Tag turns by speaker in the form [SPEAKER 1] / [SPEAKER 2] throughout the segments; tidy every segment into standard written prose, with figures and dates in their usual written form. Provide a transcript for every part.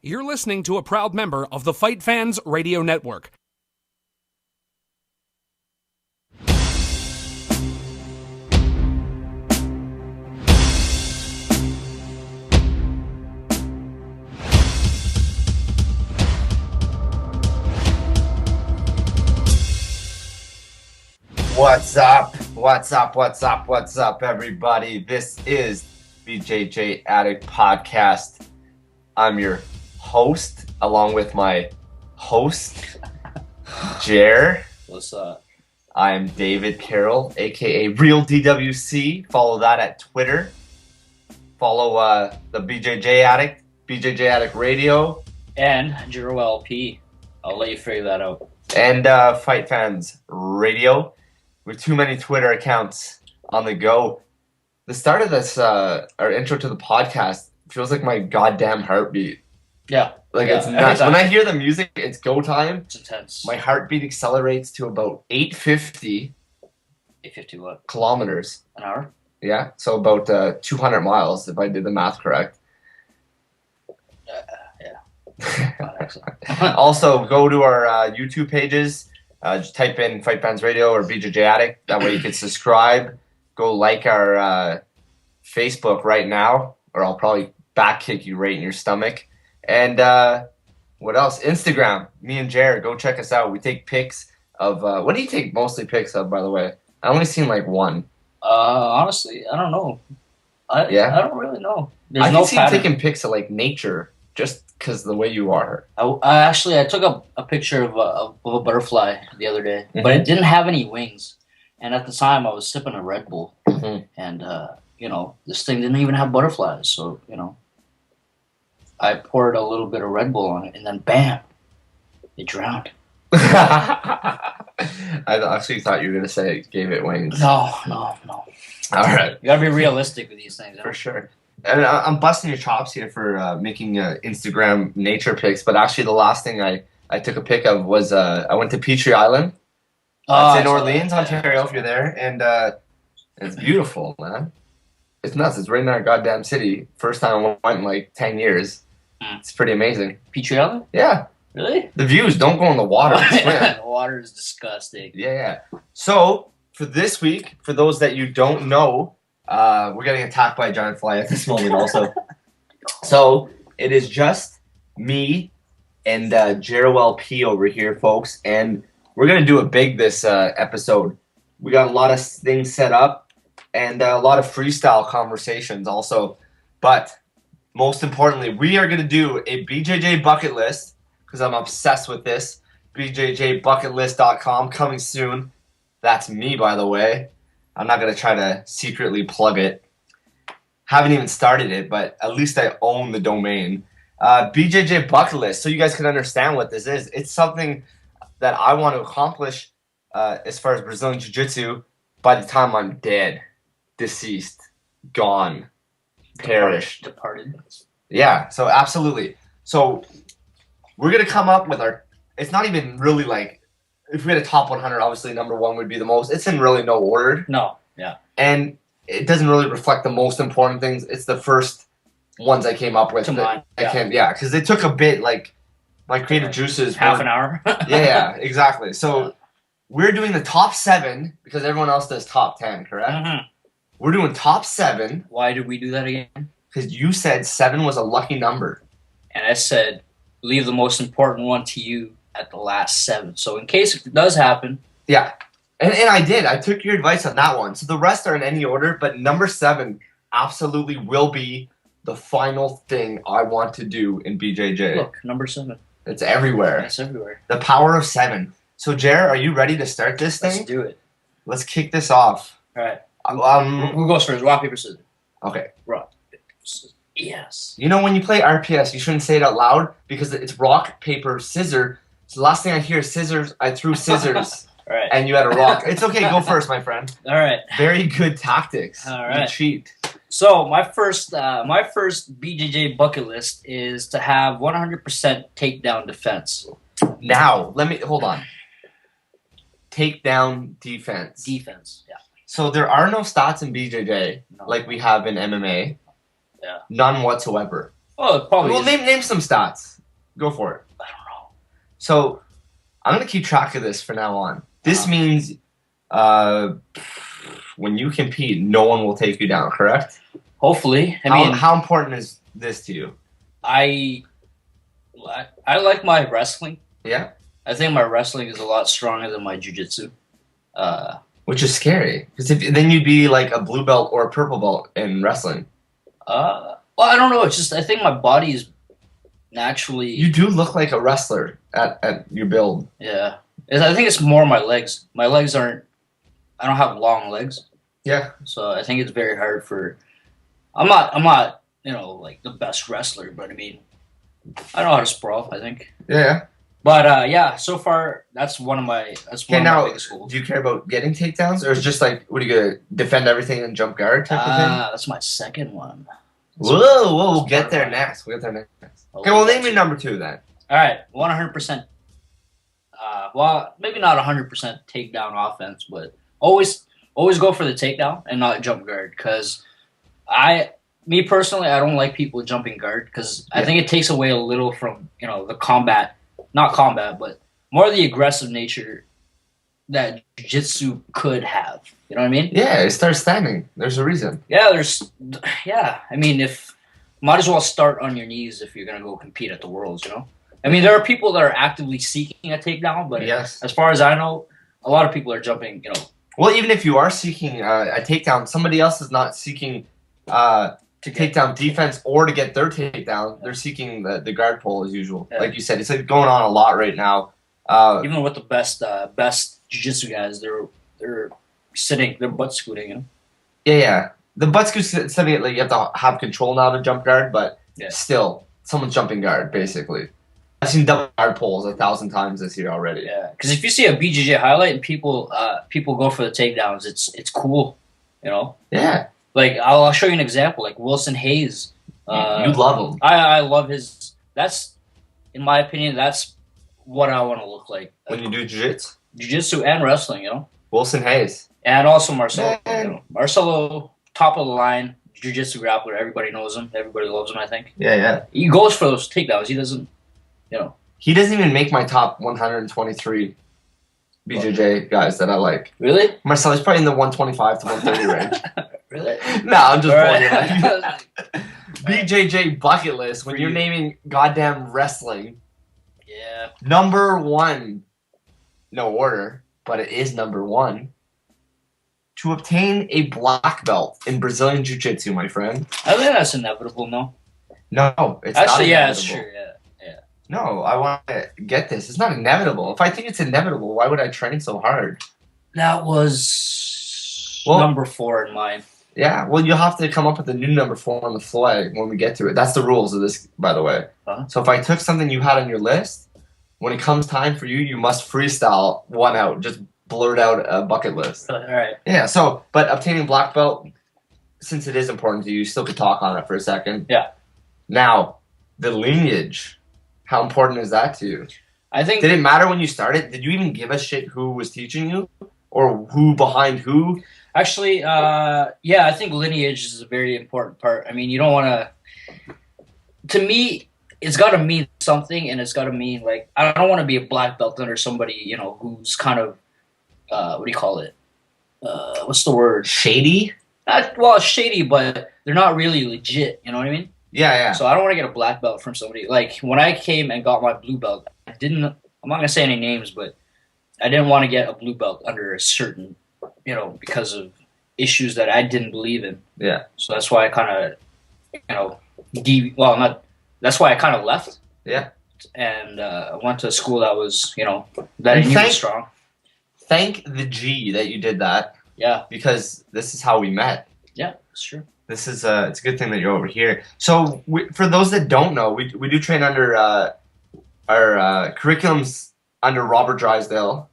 [SPEAKER 1] You're listening to a proud member of the FightFans Radio Network.
[SPEAKER 2] What's up? What's up? What's up? What's up, everybody? This is BJJ Addict Podcast. I'm your host, along with my host, Jerr.
[SPEAKER 3] What's up?
[SPEAKER 2] I am David Carroll, aka Real DWC. Follow that at Twitter. Follow the BJJ Addict, BJJ Addict Radio,
[SPEAKER 3] And Jerr LP. I'll let you figure that out.
[SPEAKER 2] and FightFans Radio. With too many Twitter accounts on the go. The start of this, our intro to the podcast, feels like my goddamn heartbeat.
[SPEAKER 3] Yeah.
[SPEAKER 2] Like,
[SPEAKER 3] yeah,
[SPEAKER 2] it's nuts. When I hear the music, it's go time.
[SPEAKER 3] It's intense.
[SPEAKER 2] My heartbeat accelerates to about 850
[SPEAKER 3] 850 what?
[SPEAKER 2] kilometers.
[SPEAKER 3] An hour?
[SPEAKER 2] Yeah, so about 200 miles, if I did the math correct.
[SPEAKER 3] Yeah.
[SPEAKER 2] Also, go to our YouTube pages. Just type in FightFans Radio or BJJ Addict. That way you can subscribe. Go like our Facebook right now, or I'll probably back kick you right in your stomach. And what else? Instagram. Me and Jerr, go check us out. We take pics of... what do you take mostly pics of, by the way? I only seen like one.
[SPEAKER 3] Honestly, I don't know. I don't really know. There's
[SPEAKER 2] I
[SPEAKER 3] no
[SPEAKER 2] can see you
[SPEAKER 3] pattern.
[SPEAKER 2] taking pics of like nature, just because the way you are.
[SPEAKER 3] I took a picture of a butterfly the other day, but it didn't have any wings. And at the time, I was sipping a Red Bull, and this thing didn't even have butterflies. So I poured a little bit of Red Bull on it, and then bam, it drowned.
[SPEAKER 2] I actually thought you were gonna say it gave it wings.
[SPEAKER 3] No.
[SPEAKER 2] All right,
[SPEAKER 3] You gotta be realistic with these things.
[SPEAKER 2] for sure. And I'm busting your chops here for making Instagram nature pics, but actually the last thing I took a pic of was I went to Peachtree Island. It's in Orleans, Ontario, if you're there, and it's beautiful, man. It's nuts. It's right in our goddamn city. First time I went in like 10 years. It's pretty amazing.
[SPEAKER 3] Peachtree Island?
[SPEAKER 2] Yeah.
[SPEAKER 3] Really?
[SPEAKER 2] The views, don't go in the water.
[SPEAKER 3] The water is disgusting.
[SPEAKER 2] Yeah. So, for this week, for those that you don't know, we're getting attacked by a giant fly at this moment also. So, it is just me and Jerr LP over here, folks. And we're going to do it big this episode. We got a lot of things set up and a lot of freestyle conversations also. But, most importantly, we are going to do a BJJ bucket list. Because I'm obsessed with this. BJJBucketList.com coming soon. That's me, by the way. I'm not going to try to secretly plug it. Haven't even started it, but at least I own the domain. BJJ Bucket List, so you guys can understand what this is. It's something that I want to accomplish as far as Brazilian Jiu-Jitsu by the time I'm dead, deceased, gone, perished.
[SPEAKER 3] Departed.
[SPEAKER 2] Yeah, so absolutely. So... we're going to come up with it's not even really like, if we had a top 100, obviously number one would be the most. It's in really no order.
[SPEAKER 3] No, yeah.
[SPEAKER 2] And it doesn't really reflect the most important things. It's the first ones I came up with.
[SPEAKER 3] To mine,
[SPEAKER 2] because it took a bit, like, my creative juices.
[SPEAKER 3] Half an hour.
[SPEAKER 2] yeah, exactly. So we're doing the top 7, because everyone else does top 10, correct?
[SPEAKER 3] Mm-hmm.
[SPEAKER 2] We're doing top 7.
[SPEAKER 3] Why did we do that again?
[SPEAKER 2] Because you said 7 was a lucky number.
[SPEAKER 3] And I said, leave the most important one to you at the last 7. So in case it does happen.
[SPEAKER 2] Yeah. And I did. I took your advice on that one. So the rest are in any order, but number 7 absolutely will be the final thing I want to do in BJJ.
[SPEAKER 3] Look, number 7.
[SPEAKER 2] It's everywhere.
[SPEAKER 3] It's everywhere.
[SPEAKER 2] The power of 7. So, Jerr, are you ready to start this thing?
[SPEAKER 3] Let's do it.
[SPEAKER 2] Let's kick this off.
[SPEAKER 3] All right.
[SPEAKER 2] Who
[SPEAKER 3] goes first? Rock, paper, scissors.
[SPEAKER 2] Okay.
[SPEAKER 3] Rock, paper, scissors. Yes.
[SPEAKER 2] You know, when you play RPS, you shouldn't say it out loud because it's rock, paper, scissors. So the last thing I hear is scissors. I threw scissors.
[SPEAKER 3] All right.
[SPEAKER 2] And you had a rock. It's okay. Go first, my friend.
[SPEAKER 3] All right.
[SPEAKER 2] Very good tactics.
[SPEAKER 3] All right.
[SPEAKER 2] You cheat.
[SPEAKER 3] So my first BJJ bucket list is to have 100% takedown defense.
[SPEAKER 2] Now, hold on. Takedown defense.
[SPEAKER 3] Defense, yeah.
[SPEAKER 2] So there are no stats in BJJ like we have in MMA.
[SPEAKER 3] Yeah.
[SPEAKER 2] None whatsoever.
[SPEAKER 3] Oh, probably.
[SPEAKER 2] Well, name some stats. Go for it.
[SPEAKER 3] I don't know.
[SPEAKER 2] So I'm going to keep track of this from now on. This means when you compete, no one will take you down, correct?
[SPEAKER 3] Hopefully. I mean,
[SPEAKER 2] how important is this to you?
[SPEAKER 3] I like my wrestling.
[SPEAKER 2] Yeah?
[SPEAKER 3] I think my wrestling is a lot stronger than my jiu-jitsu.
[SPEAKER 2] Which is scary. Because then you'd be like a blue belt or a purple belt in wrestling.
[SPEAKER 3] Well, I don't know. It's just I think my body is naturally...
[SPEAKER 2] You do look like a wrestler at your build.
[SPEAKER 3] Yeah. I think it's more my legs. My legs aren't... I don't have long legs.
[SPEAKER 2] Yeah.
[SPEAKER 3] So I think it's very hard for... I'm not, like the best wrestler, but I mean, I know how to sprawl, I think.
[SPEAKER 2] Yeah.
[SPEAKER 3] But yeah, so far that's one of my biggest goals.
[SPEAKER 2] Do you care about getting takedowns, or is it just like what are you gonna defend everything and jump guard type of thing?
[SPEAKER 3] That's my second one.
[SPEAKER 2] We'll get there next. Okay, well name me number 2 then.
[SPEAKER 3] All right, 100%. Well, maybe not 100% takedown offense, but always go for the takedown and not jump guard, because me personally, I don't like people jumping guard, because I think it takes away a little from the combat. Not combat, but more the aggressive nature that jiu-jitsu could have. You know what I mean?
[SPEAKER 2] Yeah, it starts standing. There's a reason.
[SPEAKER 3] Yeah, I mean, might as well start on your knees if you're going to go compete at the Worlds, I mean, there are people that are actively seeking a takedown, but as far as I know, a lot of people are jumping,
[SPEAKER 2] Well, even if you are seeking a takedown, somebody else is not seeking to take down defense or to get their takedown. They're seeking the guard pull as usual. Yeah. Like you said, it's like going on a lot right now.
[SPEAKER 3] Even with the best jiu-jitsu guys, they're butt scooting.
[SPEAKER 2] Yeah. The butt scoot setting, like you have to have control now to jump guard, but still, someone's jumping guard basically. I've seen double guard pulls 1,000 times this year already.
[SPEAKER 3] Yeah, because if you see a BJJ highlight and people go for the takedowns, it's cool,
[SPEAKER 2] Yeah.
[SPEAKER 3] Like, I'll show you an example. Like, Wilson Hayes.
[SPEAKER 2] You love him.
[SPEAKER 3] I love his... That's, in my opinion, that's what I want to look like.
[SPEAKER 2] When you do jiu-jitsu?
[SPEAKER 3] Jiu-jitsu and wrestling,
[SPEAKER 2] Wilson Hayes.
[SPEAKER 3] And also Marcelo. Marcelo, top of the line, jiu-jitsu grappler. Everybody knows him. Everybody loves him, I think.
[SPEAKER 2] Yeah.
[SPEAKER 3] He goes for those takedowns. He doesn't,
[SPEAKER 2] He doesn't even make my top 123 BJJ guys that I like.
[SPEAKER 3] Really?
[SPEAKER 2] Marcelo's probably in the 125 to 130 range.
[SPEAKER 3] Really?
[SPEAKER 2] No, I'm just pulling you. BJJ bucket list when you're naming goddamn wrestling.
[SPEAKER 3] Yeah.
[SPEAKER 2] Number 1, no order, but it is number 1. To obtain a black belt in Brazilian Jiu-Jitsu, my friend.
[SPEAKER 3] I think that's inevitable, no?
[SPEAKER 2] No, it's
[SPEAKER 3] actually,
[SPEAKER 2] not inevitable.
[SPEAKER 3] It's true, yeah.
[SPEAKER 2] No, I want to get this. It's not inevitable. If I think it's inevitable, why would I train so hard?
[SPEAKER 3] That was number 4 in mine.
[SPEAKER 2] Yeah, well, you'll have to come up with a new number 4 on the fly when we get to it. That's the rules of this, by the way.
[SPEAKER 3] Huh?
[SPEAKER 2] So if I took something you had on your list, when it comes time for you, you must freestyle one out. Just blurt out a bucket list.
[SPEAKER 3] All right.
[SPEAKER 2] Yeah, but obtaining black belt, since it is important to you, you still could talk on it for a second.
[SPEAKER 3] Yeah.
[SPEAKER 2] Now, the lineage, how important is that to you?
[SPEAKER 3] I think...
[SPEAKER 2] Did it matter when you started? Did you even give a shit who was teaching you? Or who behind who?
[SPEAKER 3] Actually, I think lineage is a very important part. I mean, you don't want to... To me, it's got to mean something, and it's got to mean, like, I don't want to be a black belt under somebody, who's kind of, what do you call it? What's the word?
[SPEAKER 2] Shady?
[SPEAKER 3] Shady, but they're not really legit, you know what I mean?
[SPEAKER 2] Yeah.
[SPEAKER 3] So I don't want to get a black belt from somebody. Like, when I came and got my blue belt, I'm not going to say any names, but I didn't want to get a blue belt under a certain, because of issues that I didn't believe in.
[SPEAKER 2] Yeah.
[SPEAKER 3] So that's why I kind of, that's why I kind of left.
[SPEAKER 2] Yeah.
[SPEAKER 3] And I went to a school that was, that I knew was strong.
[SPEAKER 2] Thank the G that you did that.
[SPEAKER 3] Yeah.
[SPEAKER 2] Because this is how we met.
[SPEAKER 3] Yeah, that's true.
[SPEAKER 2] This is it's a good thing that you're over here. So for those that don't know, we do train under our curriculums under Robert Drysdale.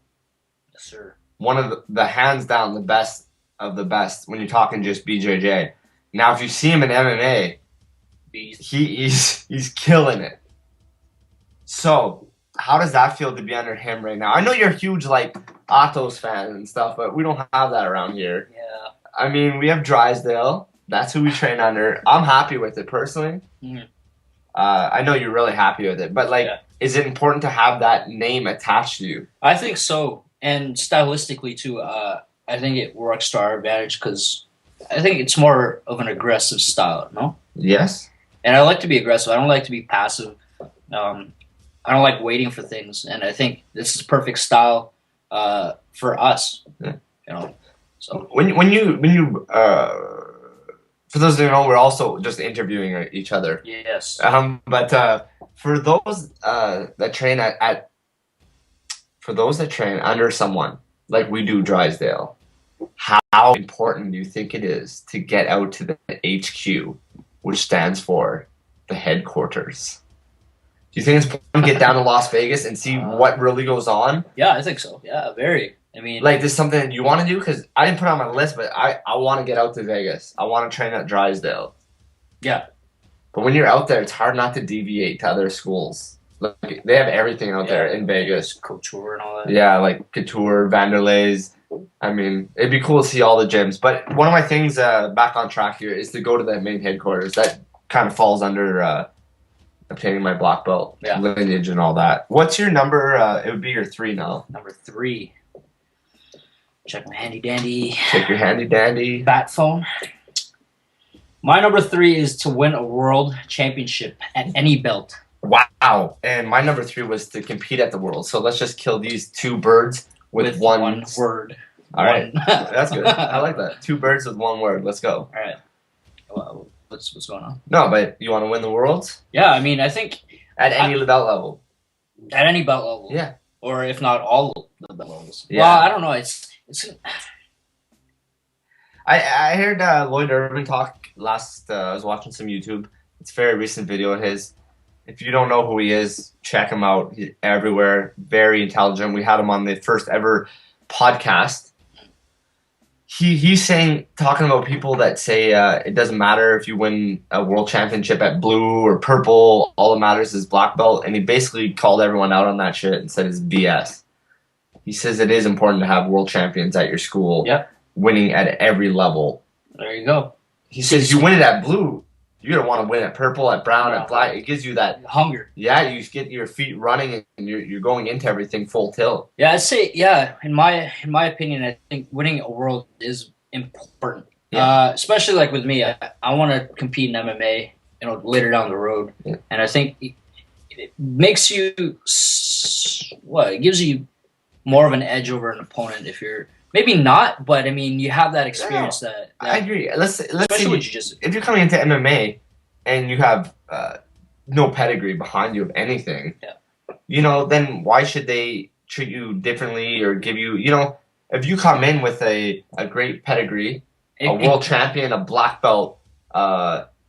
[SPEAKER 3] Yes, sir.
[SPEAKER 2] One of the hands down the best of the best when you're talking just BJJ. Now, if you see him in MMA, he's killing it. So, how does that feel to be under him right now? I know you're a huge Atos fan and stuff, but we don't have that around here.
[SPEAKER 3] Yeah.
[SPEAKER 2] I mean, we have Drysdale. That's who we train under. I'm happy with it personally.
[SPEAKER 3] Mm-hmm.
[SPEAKER 2] I know you're really happy with it, but like, is it important to have that name attached to you?
[SPEAKER 3] I think so, and stylistically too. I think it works to our advantage because I think it's more of an aggressive style, no?
[SPEAKER 2] Yes.
[SPEAKER 3] And I like to be aggressive. I don't like to be passive. I don't like waiting for things, and I think this is perfect style for us.
[SPEAKER 2] Yeah.
[SPEAKER 3] You know, so
[SPEAKER 2] when you for those who don't know, we're also just interviewing each other.
[SPEAKER 3] yes.
[SPEAKER 2] But for those that train under someone like we do Drysdale, how important do you think it is to get out to the HQ, which stands for the headquarters? Do you think it's important to get down to Las Vegas and see what really goes on?
[SPEAKER 3] Yeah, I think so. Yeah, very. I mean,
[SPEAKER 2] like, this is something you want to do? Because I didn't put it on my list, but I want to get out to Vegas. I want to train at Drysdale.
[SPEAKER 3] Yeah.
[SPEAKER 2] But when you're out there, it's hard not to deviate to other schools. Like, they have everything out there in Vegas.
[SPEAKER 3] Couture and all that.
[SPEAKER 2] Yeah, like Couture, Vanderlei's. I mean, it'd be cool to see all the gyms. But one of my things, back on track here, is to go to the main headquarters. That kind of falls under obtaining my black belt lineage and all that. What's your number? It would be your 3 now.
[SPEAKER 3] Number 3. Check my handy dandy.
[SPEAKER 2] Check your handy dandy.
[SPEAKER 3] Bat phone. My number 3 is to win a world championship at any belt.
[SPEAKER 2] Wow. And my number 3 was to compete at the world. So let's just kill these 2 birds with one
[SPEAKER 3] word.
[SPEAKER 2] All right. That's good. I like that. 2 birds with 1 word. Let's go.
[SPEAKER 3] All right. Well, what's going on?
[SPEAKER 2] No, but you want to win the worlds?
[SPEAKER 3] Yeah, I mean, I think
[SPEAKER 2] at any belt level.
[SPEAKER 3] At any belt level.
[SPEAKER 2] Yeah.
[SPEAKER 3] Or if not all the belt levels.
[SPEAKER 2] Yeah.
[SPEAKER 3] Well, I don't know. It's
[SPEAKER 2] I heard Lloyd Irvin talk last. I was watching some YouTube. It's a very recent video of his. If you don't know who he is, check him out. He's everywhere. Very intelligent. We had him on the first ever podcast. He's talking about people that say it doesn't matter if you win a world championship at blue or purple. All that matters is black belt. And he basically called everyone out on that shit and said it's BS. He says it is important to have world champions at your school.
[SPEAKER 3] Yep.
[SPEAKER 2] Winning at every level.
[SPEAKER 3] There you go.
[SPEAKER 2] He says you win it at blue, you're going to want to win at purple, at brown, at black. It gives you that
[SPEAKER 3] hunger.
[SPEAKER 2] Yeah, you get your feet running and you're going into everything full tilt.
[SPEAKER 3] Yeah, I'd say in my opinion, I think winning a world is important. Yeah. Especially like with me, I want to compete in MMA, later down the road. Yeah. And I think it makes you it gives you more of an edge over an opponent if you're maybe not, but I mean, you have that experience that
[SPEAKER 2] I agree. Let's
[SPEAKER 3] especially
[SPEAKER 2] say
[SPEAKER 3] with jiu-jitsu.
[SPEAKER 2] If you're coming into MMA and you have no pedigree behind you of anything, then why should they treat you differently or give you, if you come in with a great pedigree, a world champion, a black belt,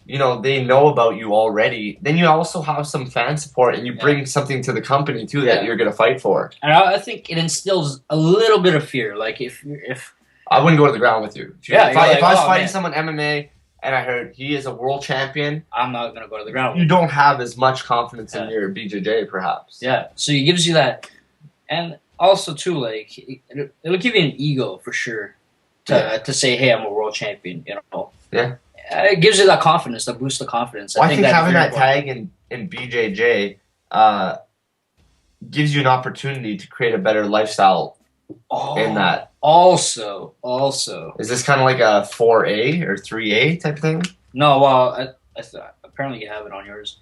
[SPEAKER 2] they know about you already, then you also have some fan support and you bring something to the company too that you're going to fight for. And
[SPEAKER 3] I think it instills a little bit of fear. Like if
[SPEAKER 2] I wouldn't go to the ground with you. If I was fighting someone MMA and I heard he is a world champion,
[SPEAKER 3] I'm not going to go to the ground.
[SPEAKER 2] You don't have as much confidence in your BJJ perhaps.
[SPEAKER 3] Yeah. So it gives you that. And also too, like, it'll give you an ego for sure to say, hey, I'm a world champion,
[SPEAKER 2] Yeah.
[SPEAKER 3] It gives you that confidence, that boost of confidence.
[SPEAKER 2] Well, I think having that tag in BJJ gives you an opportunity to create a better lifestyle in that.
[SPEAKER 3] Also.
[SPEAKER 2] Is this kind of like a 4A or 3A type thing?
[SPEAKER 3] No, well, apparently you have it on yours.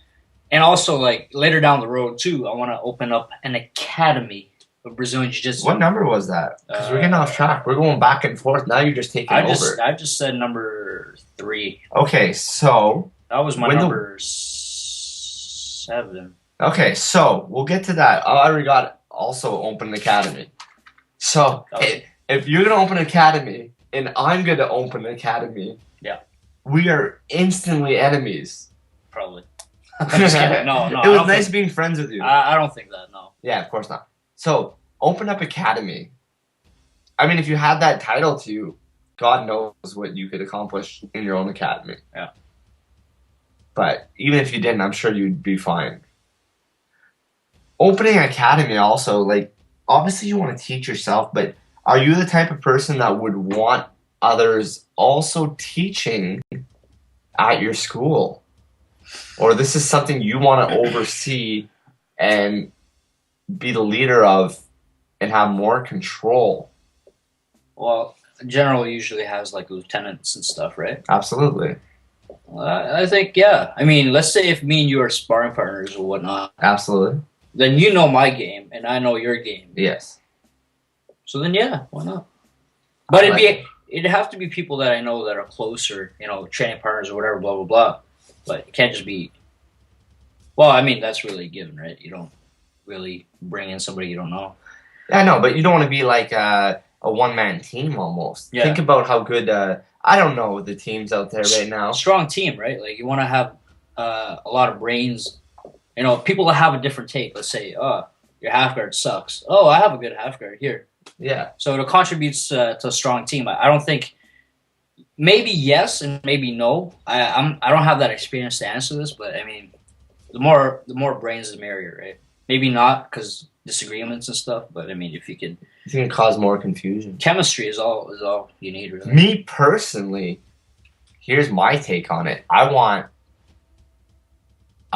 [SPEAKER 3] And also, like, later down the road, too, I want to open up an academy of Brazilian Jiu-Jitsu.
[SPEAKER 2] What number was that? Because we're getting off track. We're going back and forth. Now you're just taking over.
[SPEAKER 3] I just said number 3.
[SPEAKER 2] Okay, so...
[SPEAKER 3] That was my number 7.
[SPEAKER 2] Okay, so we'll get to that. I already got also open an academy. So if you're going to open an academy and I'm going to open an academy, we are instantly enemies.
[SPEAKER 3] Probably. I'm just kidding. No.
[SPEAKER 2] It was nice being friends with you.
[SPEAKER 3] I don't think that, no.
[SPEAKER 2] Yeah, of course not. So, open up academy. I mean, if you had that title to you, God knows what you could accomplish in your own academy.
[SPEAKER 3] Yeah.
[SPEAKER 2] But even if you didn't, I'm sure you'd be fine. Opening an academy also, like, obviously you want to teach yourself, but are you the type of person that would want others also teaching at your school? or this is something you want to oversee and be the leader of and have more control?
[SPEAKER 3] Well, general usually has like lieutenants and stuff, right?
[SPEAKER 2] Absolutely.
[SPEAKER 3] I think, yeah. I mean, let's say if me and you are sparring partners or whatnot.
[SPEAKER 2] Absolutely.
[SPEAKER 3] Then you know my game and I know your game.
[SPEAKER 2] Yes.
[SPEAKER 3] So then, yeah, why not? But it'd have to be people that I know that are closer, training partners or whatever, blah, blah, blah. But it can't just be, well, I mean, that's really a given, right? You don't really bring in somebody you don't know.
[SPEAKER 2] I know, but you don't want to be like a one-man team almost.
[SPEAKER 3] Yeah.
[SPEAKER 2] Think about how good, I don't know the teams out there right now.
[SPEAKER 3] Strong team, right? Like, you want to have a lot of brains. People that have a different take. Let's say, oh, your half guard sucks. Oh, I have a good half guard here.
[SPEAKER 2] Yeah. So
[SPEAKER 3] it contributes to a strong team. I don't think, maybe yes and maybe no. I don't have that experience to answer this, but I mean, the more brains, the merrier, right? Maybe not because disagreements and stuff, but I mean, if you could,
[SPEAKER 2] you can cause more confusion.
[SPEAKER 3] Chemistry is all you need, really.
[SPEAKER 2] Me personally, here's my take on it. I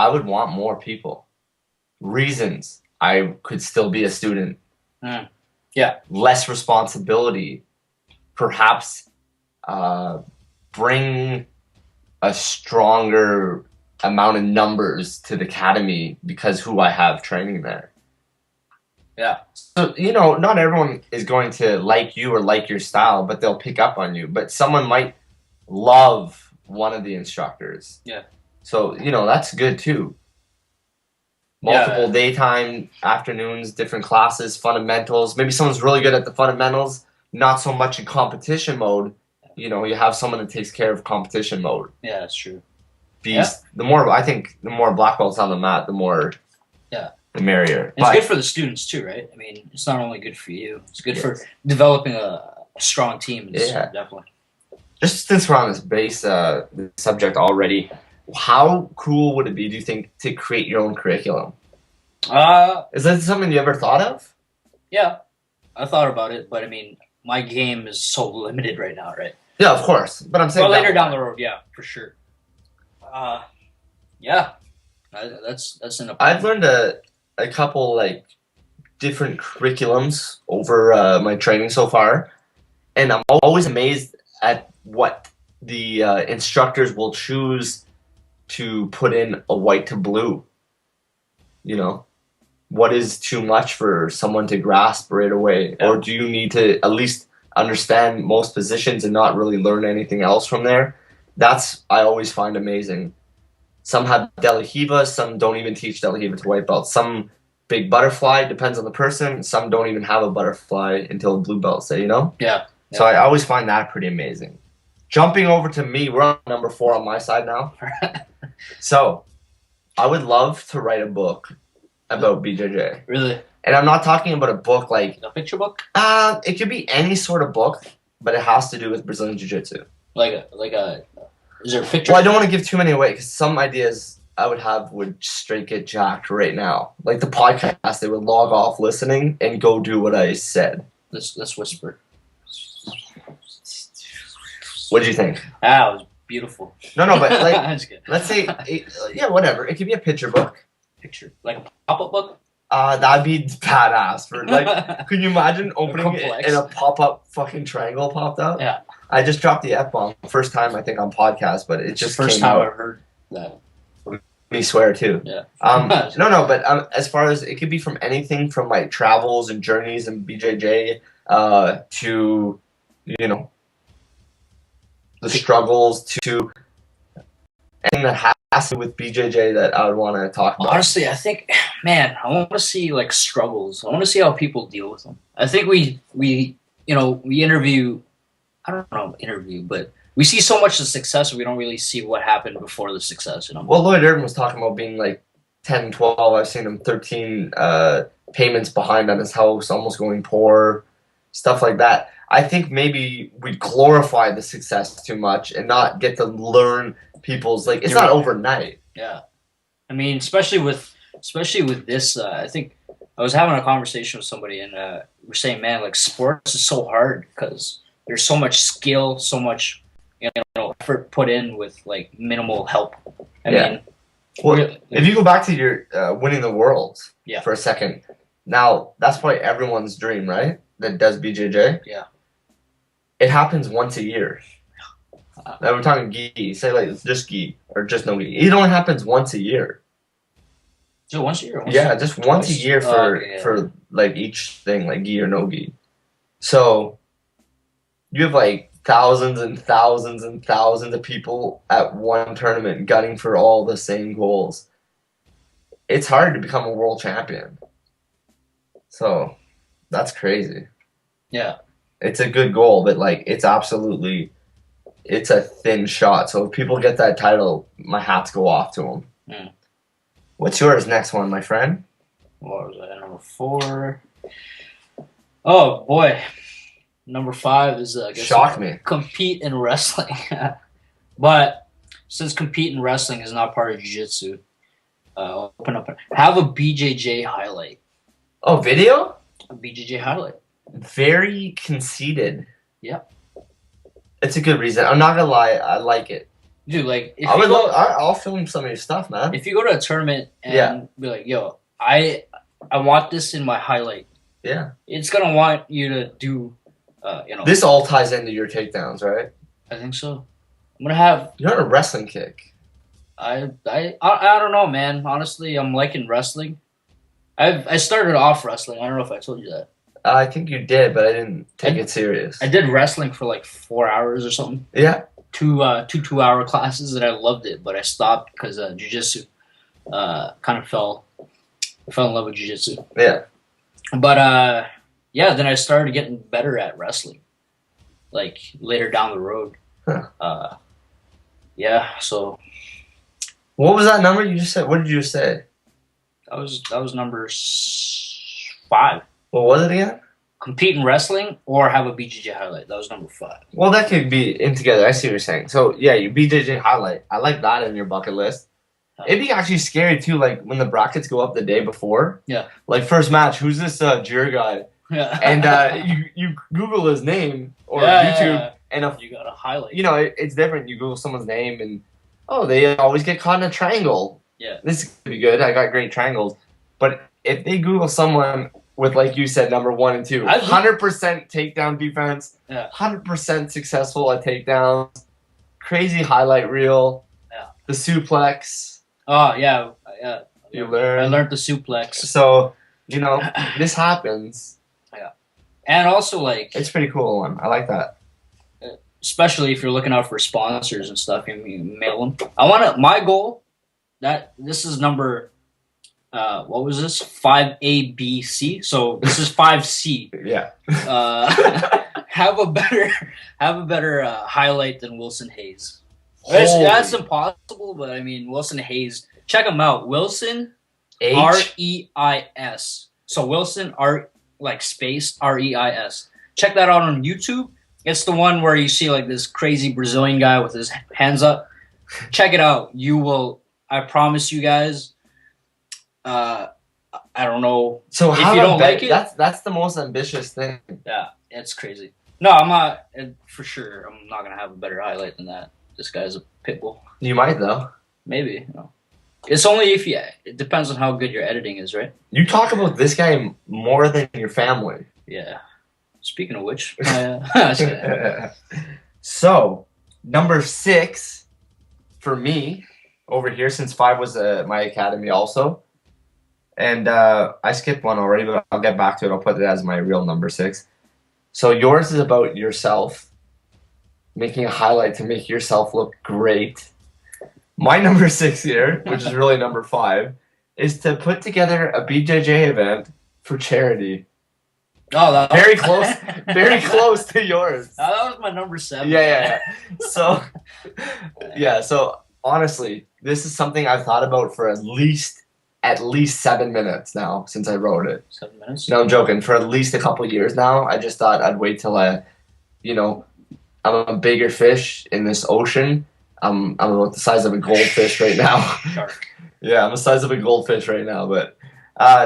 [SPEAKER 2] would want more people. Reasons I could still be a student.
[SPEAKER 3] Yeah.
[SPEAKER 2] Less responsibility. Perhaps bring a stronger amount of numbers to the academy because who I have training there.
[SPEAKER 3] Yeah.
[SPEAKER 2] So, not everyone is going to like you or like your style, but they'll pick up on you. But someone might love one of the instructors.
[SPEAKER 3] Yeah.
[SPEAKER 2] So, that's good too. Multiple daytime, afternoons, different classes, fundamentals. Maybe someone's really good at the fundamentals, not so much in competition mode. You have someone that takes care of competition mode.
[SPEAKER 3] Yeah, that's true.
[SPEAKER 2] Beast. Yeah. The more black belts on the mat, the more the merrier.
[SPEAKER 3] It's good for the students too, right? I mean, it's not only good for you, it's good for developing a strong team.
[SPEAKER 2] Yeah.
[SPEAKER 3] Definitely.
[SPEAKER 2] Just since we're on this base subject already, how cool would it be, do you think, to create your own curriculum? Is that something you ever thought of?
[SPEAKER 3] Yeah, I thought about it, but I mean, my game is so limited right now, right?
[SPEAKER 2] Yeah, of course. But I'm saying
[SPEAKER 3] later down the road, yeah, for sure. Yeah, that's an.
[SPEAKER 2] I've learned a couple different curriculums over my training so far, and I'm always amazed at what the instructors will choose to put in a white to blue. What is too much for someone to grasp right away? Yeah. Or do you need to at least understand most positions and not really learn anything else from there? That's, I always find amazing. Some have Delahiva, some don't even teach Delahiva to white belt. Some big butterfly, depends on the person. Some don't even have a butterfly until blue belt, say,
[SPEAKER 3] Yeah.
[SPEAKER 2] So I always find that pretty amazing. Jumping over to me, we're on number 4 on my side now. So, I would love to write a book about BJJ.
[SPEAKER 3] Really?
[SPEAKER 2] And I'm not talking about a book like...
[SPEAKER 3] A picture book?
[SPEAKER 2] It could be any sort of book, but it has to do with Brazilian Jiu-Jitsu.
[SPEAKER 3] Is there a picture?
[SPEAKER 2] Well, I don't want to give too many away, because some ideas I would have would straight get jacked right now. Like the podcast, they would log off listening and go do what I said.
[SPEAKER 3] Let's whisper.
[SPEAKER 2] What did you think?
[SPEAKER 3] It was beautiful.
[SPEAKER 2] No, but
[SPEAKER 3] That's good.
[SPEAKER 2] Let's say, whatever. It could be a picture book.
[SPEAKER 3] Picture, like a pop-up book.
[SPEAKER 2] That'd be badass. Could you imagine opening it and a pop-up fucking triangle popped up?
[SPEAKER 3] Yeah.
[SPEAKER 2] I just dropped the F-bomb. First time I think on podcast, but it just
[SPEAKER 3] first time I've heard that.
[SPEAKER 2] Me swear too.
[SPEAKER 3] Yeah.
[SPEAKER 2] But as far as it could be from anything from my travels and journeys and BJJ to the struggles to anything that has to do with BJJ that I would want to talk about.
[SPEAKER 3] Honestly, I think, man, I want to see struggles. I want to see how people deal with them. I think we interview. I don't know but we see so much of success, we don't really see what happened before the success.
[SPEAKER 2] Well, Lloyd Irvin was talking about being 10, 12. I've seen him 13 payments behind on his house, almost going poor, stuff like that. I think maybe we glorify the success too much and not get to learn people's it's not overnight.
[SPEAKER 3] Yeah, I mean, especially with this. I think I was having a conversation with somebody, and we're saying, man, sports is so hard because there's so much skill, so much effort put in with minimal help. I mean,
[SPEAKER 2] Well, if you go back to your winning the world for a second, now that's probably everyone's dream, right? That does BJJ.
[SPEAKER 3] Yeah.
[SPEAKER 2] It happens once a year. Now we're talking gi. Say like just gi or just no gi. It only happens once a year.
[SPEAKER 3] So once a year?
[SPEAKER 2] Just once a year for like each thing, like gi or no gi. So you have like thousands and thousands and thousands of people at one tournament gunning for all the same goals. It's hard to become a world champion. So that's crazy.
[SPEAKER 3] Yeah.
[SPEAKER 2] It's a good goal, but like it's a thin shot. So if people get that title, my hats go off to them.
[SPEAKER 3] Mm.
[SPEAKER 2] What's yours next one, my friend?
[SPEAKER 3] What was that? Number 4. Oh boy. Number 5 is
[SPEAKER 2] shock me.
[SPEAKER 3] Compete in wrestling. But since compete in wrestling is not part of jiu-jitsu, open up. Have a BJJ highlight.
[SPEAKER 2] Oh, video?
[SPEAKER 3] A BJJ highlight.
[SPEAKER 2] Very conceited.
[SPEAKER 3] Yep.
[SPEAKER 2] It's a good reason. I'm not gonna lie, I like it.
[SPEAKER 3] Dude, like if
[SPEAKER 2] I'll film some of your stuff, man.
[SPEAKER 3] If you go to a tournament and be like, yo, I want this in my highlight.
[SPEAKER 2] Yeah.
[SPEAKER 3] It's gonna want you to do
[SPEAKER 2] This all ties into your takedowns, right?
[SPEAKER 3] I think so. I'm gonna have
[SPEAKER 2] You're on a wrestling kick.
[SPEAKER 3] I don't know, man. Honestly, I'm liking wrestling. I started off wrestling. I don't know if I told you that.
[SPEAKER 2] I think you did, but I didn't take it serious.
[SPEAKER 3] I did wrestling for like 4 hours or something.
[SPEAKER 2] Yeah.
[SPEAKER 3] Two 2-hour classes, and I loved it, but I stopped because jiu-jitsu kind of fell in love with jiu-jitsu.
[SPEAKER 2] Yeah.
[SPEAKER 3] But then I started getting better at wrestling, like later down the road.
[SPEAKER 2] Huh.
[SPEAKER 3] So.
[SPEAKER 2] What was that number you just said? What did you just say?
[SPEAKER 3] That was number 5.
[SPEAKER 2] What was it again?
[SPEAKER 3] Compete in wrestling or have a BJJ highlight. That was number 5.
[SPEAKER 2] Well, that could be in together. I see what you're saying. So, yeah, your BJJ highlight. I like that in your bucket list. It'd be actually scary, too, like, when the brackets go up the day before.
[SPEAKER 3] Yeah.
[SPEAKER 2] Like, first match, who's this Jerr guy?
[SPEAKER 3] Yeah.
[SPEAKER 2] And you Google his name or YouTube. And if
[SPEAKER 3] you got a highlight.
[SPEAKER 2] You know, it's different. You Google someone's name and, they always get caught in a triangle.
[SPEAKER 3] Yeah.
[SPEAKER 2] This is going to be good. I got great triangles. But if they Google someone with, like you said, number 1 and 2, 100% takedown defense, 100% successful at takedowns, crazy highlight reel, the suplex.
[SPEAKER 3] Oh, yeah.
[SPEAKER 2] You learn.
[SPEAKER 3] I learned the suplex.
[SPEAKER 2] So, this happens.
[SPEAKER 3] Yeah. And also, like...
[SPEAKER 2] It's a pretty cool one. I like that.
[SPEAKER 3] Especially if you're looking out for sponsors and stuff, you mail them. My goal, this is number... what was this? 5ABC. So this is 5C.
[SPEAKER 2] Yeah.
[SPEAKER 3] Have a better highlight than Wilson Hayes. That's impossible, but I mean Wilson Hayes. Check him out. Wilson REIS. So Wilson space REIS. Check that out on YouTube. It's the one where you see like this crazy Brazilian guy with his hands up. Check it out. You will. I promise you guys. I don't know.
[SPEAKER 2] So
[SPEAKER 3] if you don't like it,
[SPEAKER 2] that's the most ambitious thing.
[SPEAKER 3] Yeah, it's crazy. No, I'm not for sure. I'm not gonna have a better highlight than that. This guy's a pit bull.
[SPEAKER 2] You might though.
[SPEAKER 3] Maybe. It's only if it depends on how good your editing is, right?
[SPEAKER 2] You talk about this guy more than your family.
[SPEAKER 3] Yeah. Speaking of which,
[SPEAKER 2] so number 6 for me over here, since 5 was my academy also. And I skipped one already, but I'll get back to it. I'll put it as my real number 6. So yours is about yourself, making a highlight to make yourself look great. My number 6 here, which is really number 5, is to put together a BJJ event for charity.
[SPEAKER 3] Oh,
[SPEAKER 2] very close, very close to yours.
[SPEAKER 3] That was my number 7.
[SPEAKER 2] Yeah. So, So honestly, this is something I've thought about for at least 7 minutes now since I wrote it. 7 minutes? No, I'm joking. For at least a couple years now. I just thought I'd wait till I'm a bigger fish in this ocean. I'm about the size of a goldfish right now.
[SPEAKER 3] Shark.
[SPEAKER 2] Yeah, I'm the size of a goldfish right now. But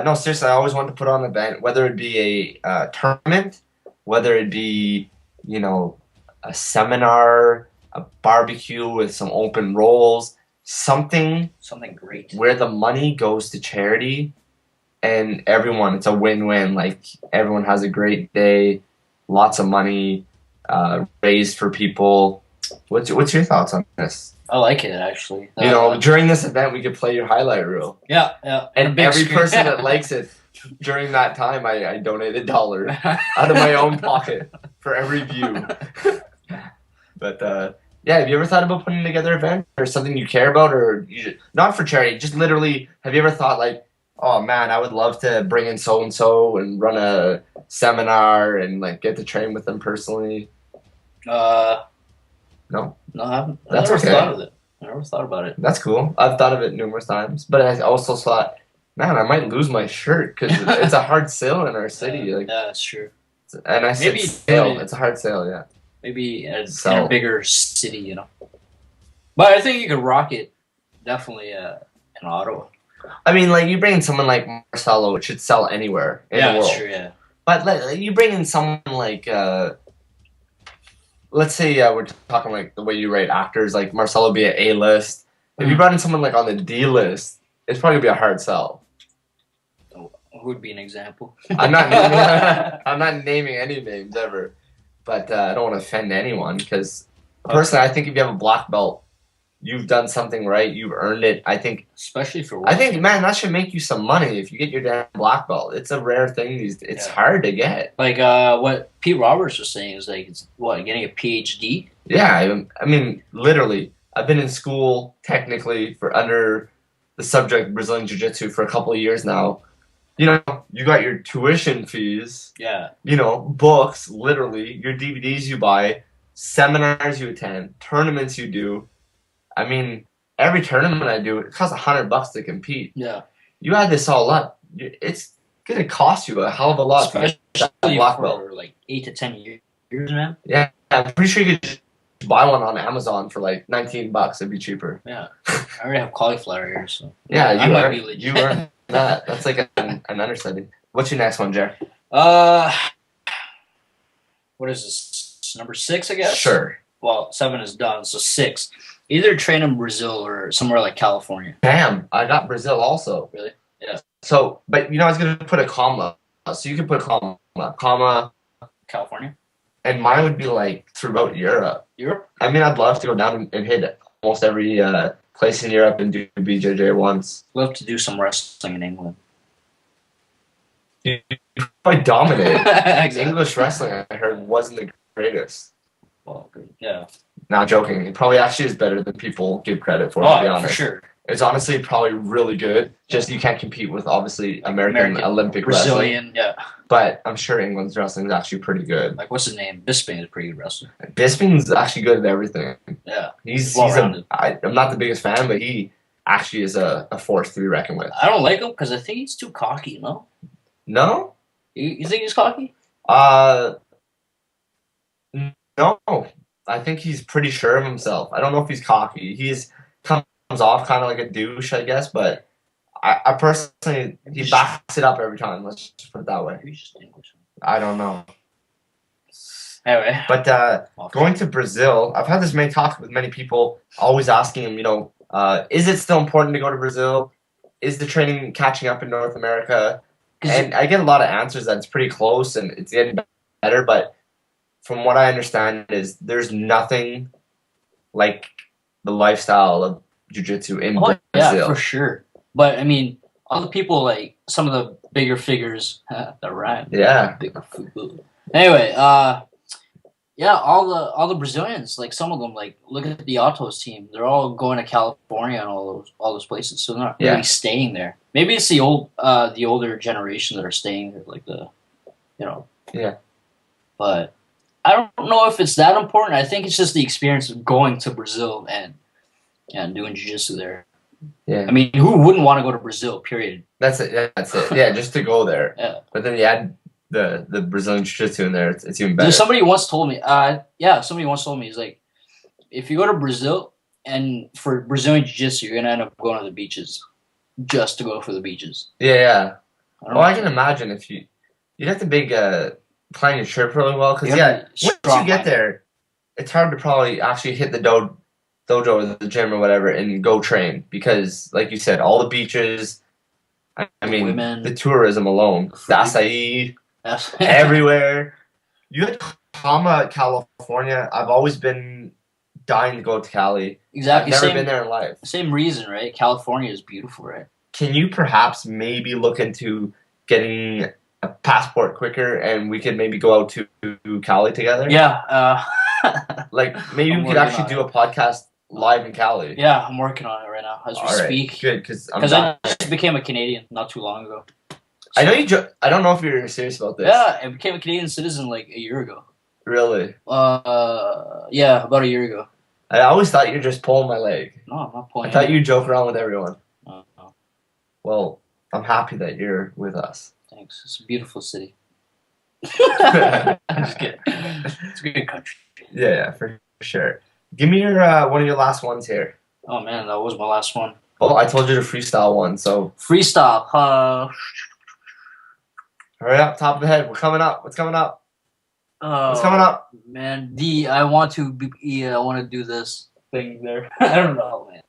[SPEAKER 2] no, seriously, I always wanted to put on an event, whether it be a tournament, whether it be a seminar, a barbecue with some open rolls, something
[SPEAKER 3] great
[SPEAKER 2] where the money goes to charity, and everyone, it's a win-win. Like everyone has a great day, lots of money raised for people. What's your thoughts on this?
[SPEAKER 3] I like it, actually.
[SPEAKER 2] During this event, we could play your highlight reel.
[SPEAKER 3] Yeah.
[SPEAKER 2] And every person that likes it, during that time, I donate $1 out of my own pocket for every view. But, have you ever thought about putting together an event or something you care about, or not for charity, just literally, have you ever thought like, oh man, I would love to bring in so-and-so and run a seminar and like get to train with them personally? No,
[SPEAKER 3] I haven't.
[SPEAKER 2] That's
[SPEAKER 3] I never
[SPEAKER 2] okay.
[SPEAKER 3] thought of it. I never thought about it.
[SPEAKER 2] That's cool. I've thought of it numerous times, but I also thought, man, I might lose my shirt because it's a hard sale in our city.
[SPEAKER 3] Yeah, that's true.
[SPEAKER 2] And I said sale. It's a hard sale, yeah.
[SPEAKER 3] Maybe in a bigger city, But I think you could rock it, definitely in Ottawa.
[SPEAKER 2] I mean, like, you bring in someone like Marcelo, it should sell anywhere in the world.
[SPEAKER 3] Yeah, that's true, yeah.
[SPEAKER 2] But like, you bring in someone like... let's say we're talking like the way you rate actors, like Marcelo be an A-list. If you brought in someone like on the D-list, it's probably going to be a hard sell.
[SPEAKER 3] Who would be an example?
[SPEAKER 2] I'm not naming any names ever. But I don't want to offend anyone because personally, I think if you have a black belt, you've done something right. You've earned it. I think...
[SPEAKER 3] Especially for...
[SPEAKER 2] I think, man, that should make you some money if you get your damn black belt. It's a rare thing. It's hard to get.
[SPEAKER 3] Like what Pete Roberts was saying is like, getting a PhD?
[SPEAKER 2] Yeah, I mean, literally. I've been in school, technically, for under the subject Brazilian Jiu-Jitsu for a couple of years now. You got your tuition fees.
[SPEAKER 3] Yeah.
[SPEAKER 2] Books, literally. Your DVDs you buy. Seminars you attend. Tournaments you do. I mean, every tournament I do, it costs $100 to compete.
[SPEAKER 3] Yeah.
[SPEAKER 2] You add this all up, it's going to cost you a hell of a lot.
[SPEAKER 3] Especially for like 8 to 10 years, man.
[SPEAKER 2] Yeah, I'm pretty sure you could just buy one on Amazon for like $19. It'd be cheaper.
[SPEAKER 3] Yeah. I already have cauliflower here, so.
[SPEAKER 2] Yeah,
[SPEAKER 3] you
[SPEAKER 2] earned that. That's like an understudy. What's your next one, Jerr?
[SPEAKER 3] What is this? Number 6, I guess?
[SPEAKER 2] Sure.
[SPEAKER 3] Well, 7 is done, so 6. Either train in Brazil or somewhere like California.
[SPEAKER 2] Damn, I got Brazil also.
[SPEAKER 3] Really? Yeah.
[SPEAKER 2] So, but I was going to put a comma. So you could put a comma.
[SPEAKER 3] California?
[SPEAKER 2] And mine would be like throughout Europe.
[SPEAKER 3] Europe?
[SPEAKER 2] I mean, I'd love to go down and hit almost every place in Europe and do BJJ once.
[SPEAKER 3] Love to do some wrestling in England.
[SPEAKER 2] You probably dominate.
[SPEAKER 3] Exactly.
[SPEAKER 2] English wrestling, I heard, wasn't the greatest.
[SPEAKER 3] Well, yeah.
[SPEAKER 2] Not joking. It probably actually is better than people give credit for, to be honest.
[SPEAKER 3] For sure.
[SPEAKER 2] It's honestly probably really good. Just you can't compete with, obviously, American Olympic
[SPEAKER 3] Brazilian,
[SPEAKER 2] wrestling.
[SPEAKER 3] yeah.
[SPEAKER 2] But I'm sure England's wrestling is actually pretty good.
[SPEAKER 3] Like, what's his name? Bisping is a pretty good wrestler.
[SPEAKER 2] Bisping's actually good at everything.
[SPEAKER 3] Yeah.
[SPEAKER 2] I'm not the biggest fan, but he actually is a force to be reckoned with.
[SPEAKER 3] I don't like him because I think he's too cocky, no?
[SPEAKER 2] No?
[SPEAKER 3] You think he's cocky?
[SPEAKER 2] No. I think he's pretty sure of himself. I don't know if he's cocky. Comes off kind of like a douche, I guess, but I personally, he backs it up every time. Let's just put it that way. I don't know.
[SPEAKER 3] Anyway.
[SPEAKER 2] But going to Brazil, I've had this many talks with many people, always asking them, is it still important to go to Brazil? Is the training catching up in North America? And I get a lot of answers that it's pretty close and it's getting better, but from what I understand is there's nothing like the lifestyle of jiu-jitsu in Brazil.
[SPEAKER 3] Yeah, for sure. But I mean, all the people, like some of the bigger figures that rhyme.
[SPEAKER 2] Yeah.
[SPEAKER 3] Anyway, all the Brazilians, like some of them, like look at the Autos team. They're all going to California and all those places, so they're not really staying there. Maybe it's the older generation that are staying there, like
[SPEAKER 2] Yeah.
[SPEAKER 3] But I don't know if it's that important. I think it's just the experience of going to Brazil and doing jiu-jitsu there.
[SPEAKER 2] Yeah.
[SPEAKER 3] I mean, who wouldn't want to go to Brazil, period?
[SPEAKER 2] That's it. Yeah, that's it. Yeah, just to go there.
[SPEAKER 3] Yeah.
[SPEAKER 2] But then you add the Brazilian jiu-jitsu in there, it's even better.
[SPEAKER 3] Somebody once told me, he's like, if you go to Brazil and for Brazilian jiu-jitsu, you're going to end up going to the beaches just to go for the beaches.
[SPEAKER 2] Yeah. I can imagine if you'd have to plan your trip really well, because once you get there, it's hard to probably actually hit the dough dojo or the gym or whatever and go train because, like you said, all the beaches. I mean,
[SPEAKER 3] women,
[SPEAKER 2] the tourism alone, the acai, everywhere. You had Kama, California. I've always been dying to go to Cali.
[SPEAKER 3] Exactly.
[SPEAKER 2] I've never been there in life.
[SPEAKER 3] Same reason, right? California is beautiful, right?
[SPEAKER 2] Can you perhaps maybe look into getting a passport quicker and we could maybe go out to Cali together?
[SPEAKER 3] Yeah.
[SPEAKER 2] Like maybe we could actually do a podcast live in Cali.
[SPEAKER 3] Yeah, I'm working on it right now as we speak.
[SPEAKER 2] Good, because
[SPEAKER 3] I just became a Canadian not too long ago. So,
[SPEAKER 2] I know you. I don't know if you're serious about this.
[SPEAKER 3] Yeah, I became a Canadian citizen like a year ago.
[SPEAKER 2] Really?
[SPEAKER 3] Yeah, about a year ago.
[SPEAKER 2] I always thought you were just pulling my leg.
[SPEAKER 3] No, I'm not pulling.
[SPEAKER 2] I thought you joke around with everyone.
[SPEAKER 3] No.
[SPEAKER 2] Well, I'm happy that you're with us.
[SPEAKER 3] Thanks. It's a beautiful city. I'm just kidding. It's a good country.
[SPEAKER 2] Yeah, for sure. Give me your one of your last ones here.
[SPEAKER 3] Oh man, that was my last one.
[SPEAKER 2] Oh, I told you to freestyle one, so
[SPEAKER 3] freestyle.
[SPEAKER 2] Hurry up, top of the head. We're coming up. What's coming up? What's coming up?
[SPEAKER 3] Man, I want to do this thing there. I don't know, man.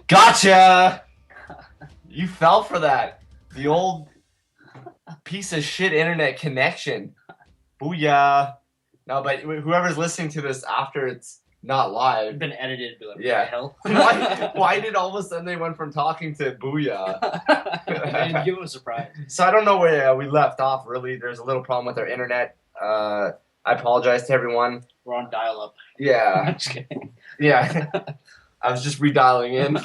[SPEAKER 2] Gotcha! You fell for that. The old piece of shit internet connection. Booyah. No, but whoever's listening to this after it's not live.
[SPEAKER 3] It's been edited. Be like,
[SPEAKER 2] yeah.
[SPEAKER 3] What the hell?
[SPEAKER 2] Why did all of a sudden they went from talking to booyah?
[SPEAKER 3] I didn't give them a surprise.
[SPEAKER 2] So I don't know where we left off, really. There's a little problem with our internet. I apologize to everyone.
[SPEAKER 3] We're on dial-up.
[SPEAKER 2] Yeah.
[SPEAKER 3] I'm just kidding.
[SPEAKER 2] Yeah. I was just redialing in.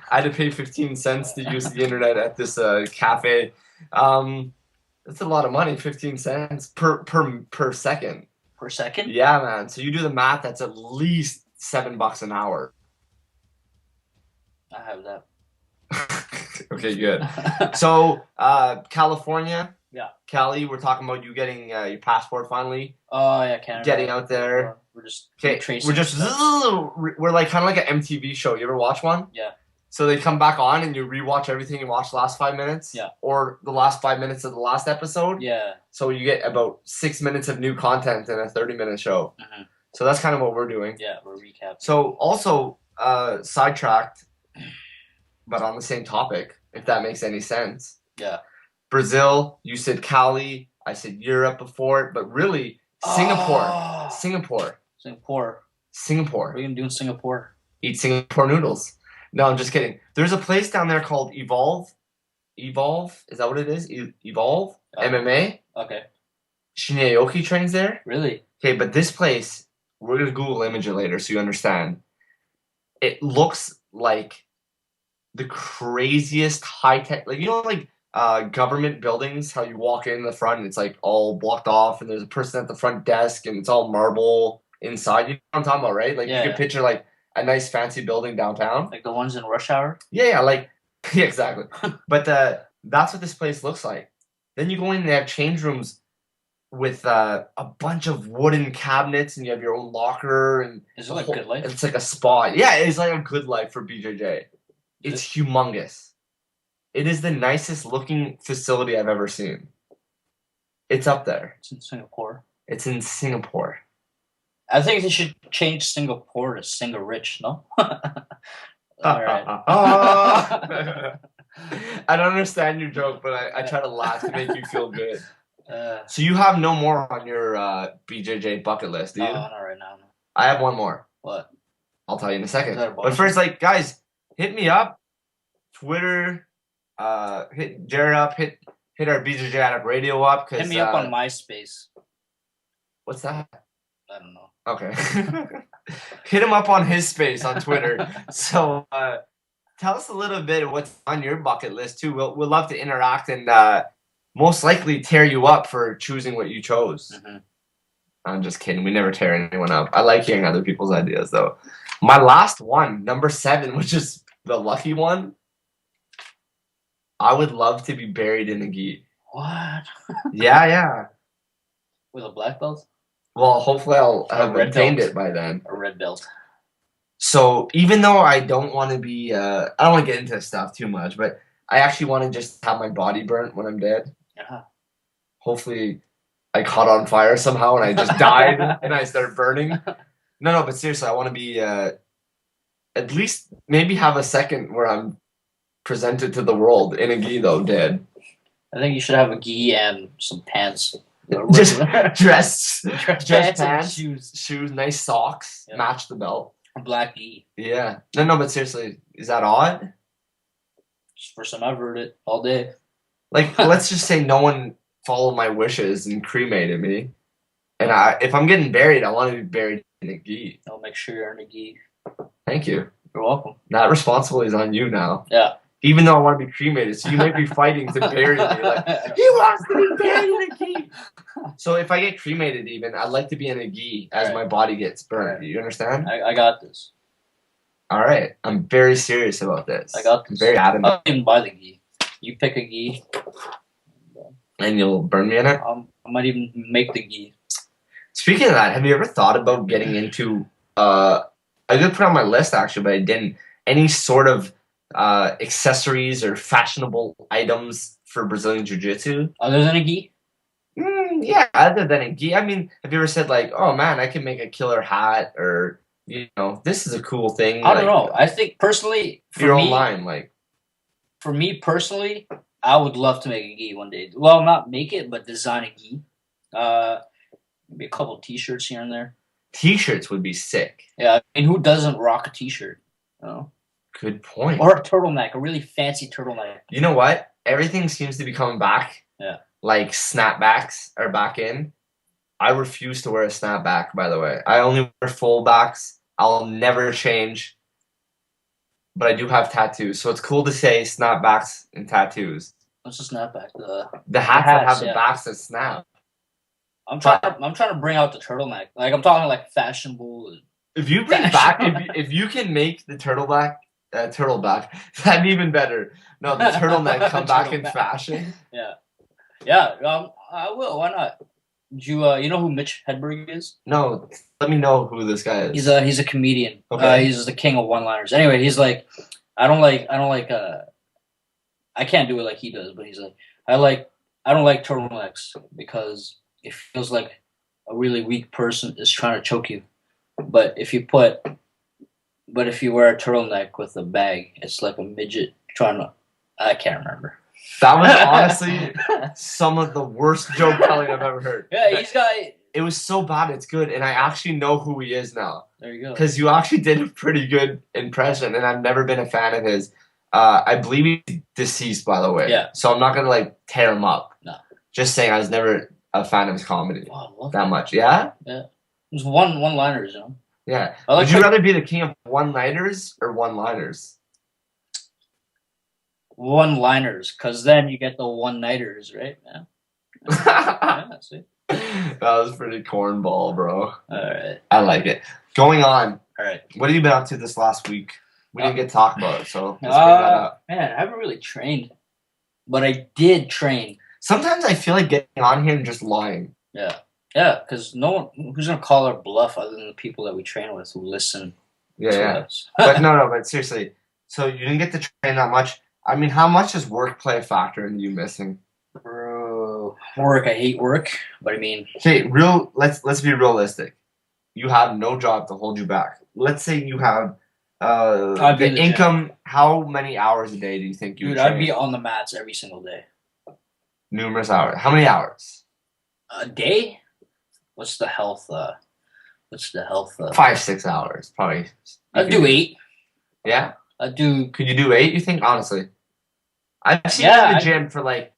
[SPEAKER 2] I had to pay 15 cents to use the internet at this cafe. That's a lot of money, 15 cents per second.
[SPEAKER 3] Per second?
[SPEAKER 2] Yeah, man. So you do the math, that's at least $7 an hour.
[SPEAKER 3] I have that.
[SPEAKER 2] Okay, good. So, California.
[SPEAKER 3] Yeah.
[SPEAKER 2] Cali, we're talking about you getting your passport finally.
[SPEAKER 3] Oh, yeah, Canada.
[SPEAKER 2] Getting out there.
[SPEAKER 3] We're just
[SPEAKER 2] tracing. We're like kind of like an MTV show. You ever watch one?
[SPEAKER 3] Yeah.
[SPEAKER 2] So they come back on and you rewatch everything and watch the last 5 minutes?
[SPEAKER 3] Yeah.
[SPEAKER 2] Or the last 5 minutes of the last episode?
[SPEAKER 3] Yeah.
[SPEAKER 2] So you get about 6 minutes of new content in a 30-minute show.
[SPEAKER 3] Mm-hmm.
[SPEAKER 2] So that's kind of what we're doing.
[SPEAKER 3] Yeah, we're recapping.
[SPEAKER 2] So also, sidetracked, but on the same topic, if that makes any sense.
[SPEAKER 3] Yeah.
[SPEAKER 2] Brazil, you said Cali, I said Europe before, but really Singapore.
[SPEAKER 3] Oh.
[SPEAKER 2] Singapore.
[SPEAKER 3] What are you going to do in Singapore?
[SPEAKER 2] Eat Singapore noodles. No, I'm just kidding. There's a place down there called Evolve. Evolve? Is that what it is? Evolve? MMA?
[SPEAKER 3] Okay.
[SPEAKER 2] Shinya Aoki trains there.
[SPEAKER 3] Really?
[SPEAKER 2] Okay, but this place, we're going to Google image it later so you understand. It looks like the craziest high-tech, like, you know, like government buildings, how you walk in the front and it's like all blocked off and there's a person at the front desk and it's all marble inside. You know what I'm talking about, right? Like you can picture like a nice fancy building downtown.
[SPEAKER 3] Like the ones in Rush Hour?
[SPEAKER 2] Yeah, like, yeah, exactly. But that's what this place looks like. Then you go in and they have change rooms with a bunch of wooden cabinets and you have your own locker. And
[SPEAKER 3] is it like Good Life?
[SPEAKER 2] It's like a spa. Yeah, it's like a Good Life for BJJ. It's humongous. It is the nicest looking facility I've ever seen. It's up there.
[SPEAKER 3] It's in Singapore.
[SPEAKER 2] It's in Singapore.
[SPEAKER 3] I think they should change Singapore to Singa-Rich, no? Alright.
[SPEAKER 2] I don't understand your joke, but I try to laugh to make you feel good. So you have no more on your BJJ bucket list, do you?
[SPEAKER 3] No, not right now. No.
[SPEAKER 2] I have one more.
[SPEAKER 3] What?
[SPEAKER 2] I'll tell you in a second. But first, like, guys, hit me up. Twitter, hit Jerr up, hit our BJJ Addict Radio up.
[SPEAKER 3] Hit me up on MySpace.
[SPEAKER 2] What's that?
[SPEAKER 3] I don't know.
[SPEAKER 2] Okay. Hit him up on his space on Twitter. So tell us a little bit of what's on your bucket list too. We'll love to interact and most likely tear you up for choosing what you chose. Mm-hmm. I'm just kidding. We never tear anyone up. I like hearing other people's ideas though. My last one, number 7, which is the lucky one. I would love to be buried in a gi.
[SPEAKER 3] What?
[SPEAKER 2] Yeah.
[SPEAKER 3] With a black belt?
[SPEAKER 2] Well, hopefully I'll have obtained it by then.
[SPEAKER 3] A red belt.
[SPEAKER 2] So even though I don't want to be, I don't want to get into this stuff too much, but I actually want to just have my body burnt when I'm dead.
[SPEAKER 3] Uh-huh.
[SPEAKER 2] hopefully I caught on fire somehow and I just died and I started burning. No, but seriously, I want to be at least maybe have a second where I'm presented to the world in a gi though, dead.
[SPEAKER 3] I think you should have a gi and some pants.
[SPEAKER 2] Just dress
[SPEAKER 3] pants,
[SPEAKER 2] pants,
[SPEAKER 3] shoes,
[SPEAKER 2] nice socks,
[SPEAKER 3] yeah.
[SPEAKER 2] Match the belt.
[SPEAKER 3] A black gi.
[SPEAKER 2] Yeah. No, but seriously, is that odd?
[SPEAKER 3] Just first time I've heard it all day.
[SPEAKER 2] Like, let's just say no one followed my wishes and cremated me. And if I'm getting buried, I want to be buried in a gi.
[SPEAKER 3] I'll make sure you're in a gi.
[SPEAKER 2] Thank you.
[SPEAKER 3] You're welcome.
[SPEAKER 2] That responsibility is on you now.
[SPEAKER 3] Yeah.
[SPEAKER 2] Even though I want to be cremated, so you might be fighting to bury me. Like, he wants to be buried in a gi. So if I get cremated, even I'd like to be in a gi as my body gets burned.
[SPEAKER 3] Right.
[SPEAKER 2] You understand?
[SPEAKER 3] I got this.
[SPEAKER 2] All right, I'm very serious about this.
[SPEAKER 3] I got this.
[SPEAKER 2] I'm very adamant.
[SPEAKER 3] I'll even buy the gi. You pick a gi.
[SPEAKER 2] And you'll burn me in it?
[SPEAKER 3] I might even make the gi.
[SPEAKER 2] Speaking of that, have you ever thought about getting into, I did put on my list actually, but I didn't, any sort of accessories or fashionable items for Brazilian Jiu-Jitsu?
[SPEAKER 3] Other than a gi?
[SPEAKER 2] Yeah, other than a gi. I mean, have you ever said like, oh man, I can make a killer hat or, you know, this is a cool thing.
[SPEAKER 3] I don't know. I think personally,
[SPEAKER 2] your own line, like.
[SPEAKER 3] For me personally, I would love to make a gi one day. Well, not make it, but design a gi. Maybe a couple t-shirts here and there.
[SPEAKER 2] T-shirts would be sick.
[SPEAKER 3] Yeah, I mean, who doesn't rock a t-shirt? You know?
[SPEAKER 2] Good point.
[SPEAKER 3] Or a turtleneck, a really fancy turtleneck.
[SPEAKER 2] You know what? Everything seems to be coming back.
[SPEAKER 3] Yeah.
[SPEAKER 2] Like snapbacks are back in. I refuse to wear a snapback, by the way. I only wear fullbacks. I'll never change. But I do have tattoos, so it's cool to say snapbacks and tattoos.
[SPEAKER 3] What's a snapback?
[SPEAKER 2] The hats that have the backs that snap.
[SPEAKER 3] I'm trying to bring out the turtleneck. Like I'm talking like fashionable.
[SPEAKER 2] If you bring back, if you can make the turtleback, that'd be even better. No, the turtleneck come back in fashion.
[SPEAKER 3] Yeah. I will. Why not? You know who Mitch Hedberg is?
[SPEAKER 2] No, let me know who this guy is.
[SPEAKER 3] He's a comedian.
[SPEAKER 2] Okay.
[SPEAKER 3] He's the king of one-liners. Anyway, he's like, I can't do it like he does, but he's like, I don't like turtlenecks because it feels like a really weak person is trying to choke you. But if you wear a turtleneck with a bag, it's like a midget trying to. I can't remember.
[SPEAKER 2] That was honestly some of the worst joke telling I've ever heard.
[SPEAKER 3] Yeah,
[SPEAKER 2] it was so bad, it's good, and I actually know who he is now.
[SPEAKER 3] There you go.
[SPEAKER 2] Because you actually did a pretty good impression, and I've never been a fan of his. I believe he's deceased, by the way.
[SPEAKER 3] Yeah.
[SPEAKER 2] So I'm not gonna like tear him up.
[SPEAKER 3] No.
[SPEAKER 2] Just saying, I was never a fan of his comedy that much. Yeah.
[SPEAKER 3] Yeah. It was one-liners, you know.
[SPEAKER 2] Yeah. Would you rather be the king of one-nighters or one-liners?
[SPEAKER 3] One-liners, because then you get the one-nighters, right? Yeah. Yeah, see?
[SPEAKER 2] That was pretty cornball, bro.
[SPEAKER 3] All right.
[SPEAKER 2] I like it. Going on.
[SPEAKER 3] All right.
[SPEAKER 2] What have you been up to this last week? We didn't get to talk about it, so let's bring that up.
[SPEAKER 3] Man, I haven't really trained, but I did train.
[SPEAKER 2] Sometimes I feel like getting on here and just lying.
[SPEAKER 3] Yeah. Yeah, because no one, who's going to call our bluff other than the people that we train with who listen to us?
[SPEAKER 2] But but seriously, so you didn't get to train that much. I mean, how much does work play a factor in you missing?
[SPEAKER 3] Bro, work. I hate work, but I mean,
[SPEAKER 2] okay, let's be realistic. You have no job to hold you back. Let's say you have the income. Gym. How many hours a day do you think you?
[SPEAKER 3] Dude, I'd be on the mats every single day.
[SPEAKER 2] Numerous hours. How many hours?
[SPEAKER 3] A day? What's the health?
[SPEAKER 2] 5-6 hours, probably.
[SPEAKER 3] I'd do 8.
[SPEAKER 2] Yeah.
[SPEAKER 3] Could
[SPEAKER 2] you do 8? You think honestly? I've seen you in the gym for like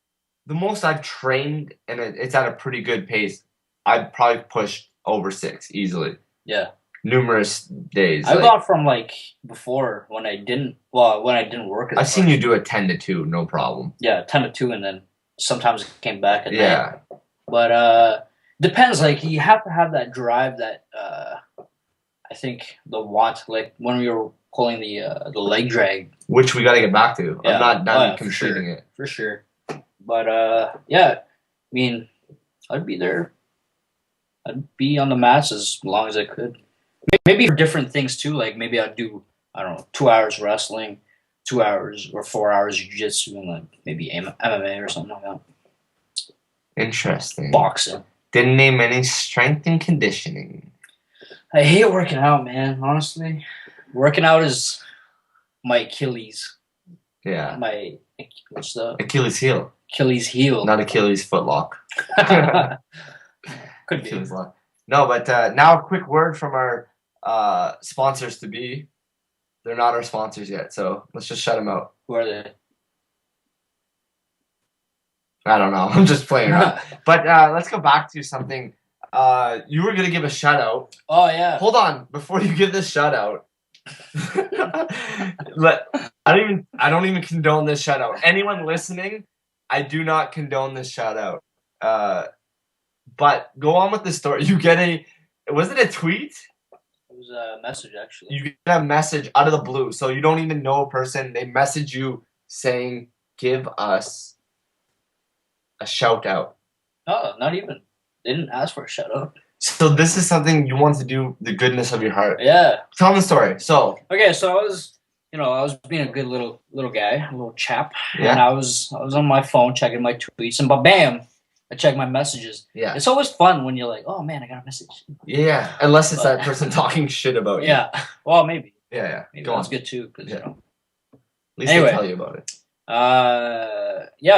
[SPEAKER 2] the most I've trained, and it's at a pretty good pace. I'd probably push over 6 easily.
[SPEAKER 3] Yeah.
[SPEAKER 2] Numerous days.
[SPEAKER 3] I got from like before when I didn't work.
[SPEAKER 2] I've seen you do a 10 to 2, no problem.
[SPEAKER 3] Yeah, 10 to 2, and then sometimes it came back at night.
[SPEAKER 2] Yeah.
[SPEAKER 3] But depends. Like you have to have that drive. That I think the want, like when we were pulling the leg drag,
[SPEAKER 2] which we got to get back to.
[SPEAKER 3] Yeah.
[SPEAKER 2] I'm not done completing it
[SPEAKER 3] for sure. But yeah, I mean, I'd be there. I'd be on the mats as long as I could. Maybe for different things too. Like maybe I'd do 2 hours wrestling, 2 hours or 4 hours jiu-jitsu, and like maybe MMA or something like that.
[SPEAKER 2] Interesting.
[SPEAKER 3] boxing.
[SPEAKER 2] Didn't name any strength and conditioning.
[SPEAKER 3] I hate working out, man. Honestly, working out is my Achilles.
[SPEAKER 2] Yeah.
[SPEAKER 3] What's the
[SPEAKER 2] Achilles heel.
[SPEAKER 3] Achilles heel?
[SPEAKER 2] Not Achilles footlock.
[SPEAKER 3] Could be.
[SPEAKER 2] Achilles lock. No, but now a quick word from our sponsors to be. They're not our sponsors yet, so let's just shut them out.
[SPEAKER 3] Who are they?
[SPEAKER 2] I don't know. I'm just playing around. But let's go back to something. You were going to give a shout out.
[SPEAKER 3] Oh, yeah.
[SPEAKER 2] Hold on. Before you give this shout out, I don't even condone this shout out. Anyone listening, I do not condone this shout out. But go on with the story. You get was it a tweet?
[SPEAKER 3] It was a message, actually.
[SPEAKER 2] You get a message out of the blue. So you don't even know a person. They message you saying, give us a shout out.
[SPEAKER 3] Oh, not even. They didn't ask for a shout out.
[SPEAKER 2] So this is something you want to do, the goodness of your heart.
[SPEAKER 3] Yeah.
[SPEAKER 2] Tell them the story. So
[SPEAKER 3] I was being a good little guy, a little chap.
[SPEAKER 2] Yeah.
[SPEAKER 3] And I was on my phone checking my tweets, and bam, I checked my messages.
[SPEAKER 2] Yeah.
[SPEAKER 3] It's always fun when you're like, oh man, I got a message.
[SPEAKER 2] Yeah. Unless it's that person talking shit about you.
[SPEAKER 3] Yeah. Well, maybe.
[SPEAKER 2] Yeah.
[SPEAKER 3] Maybe
[SPEAKER 2] Go
[SPEAKER 3] that's
[SPEAKER 2] on.
[SPEAKER 3] good too, because
[SPEAKER 2] At least
[SPEAKER 3] Anyway.
[SPEAKER 2] they tell you about it.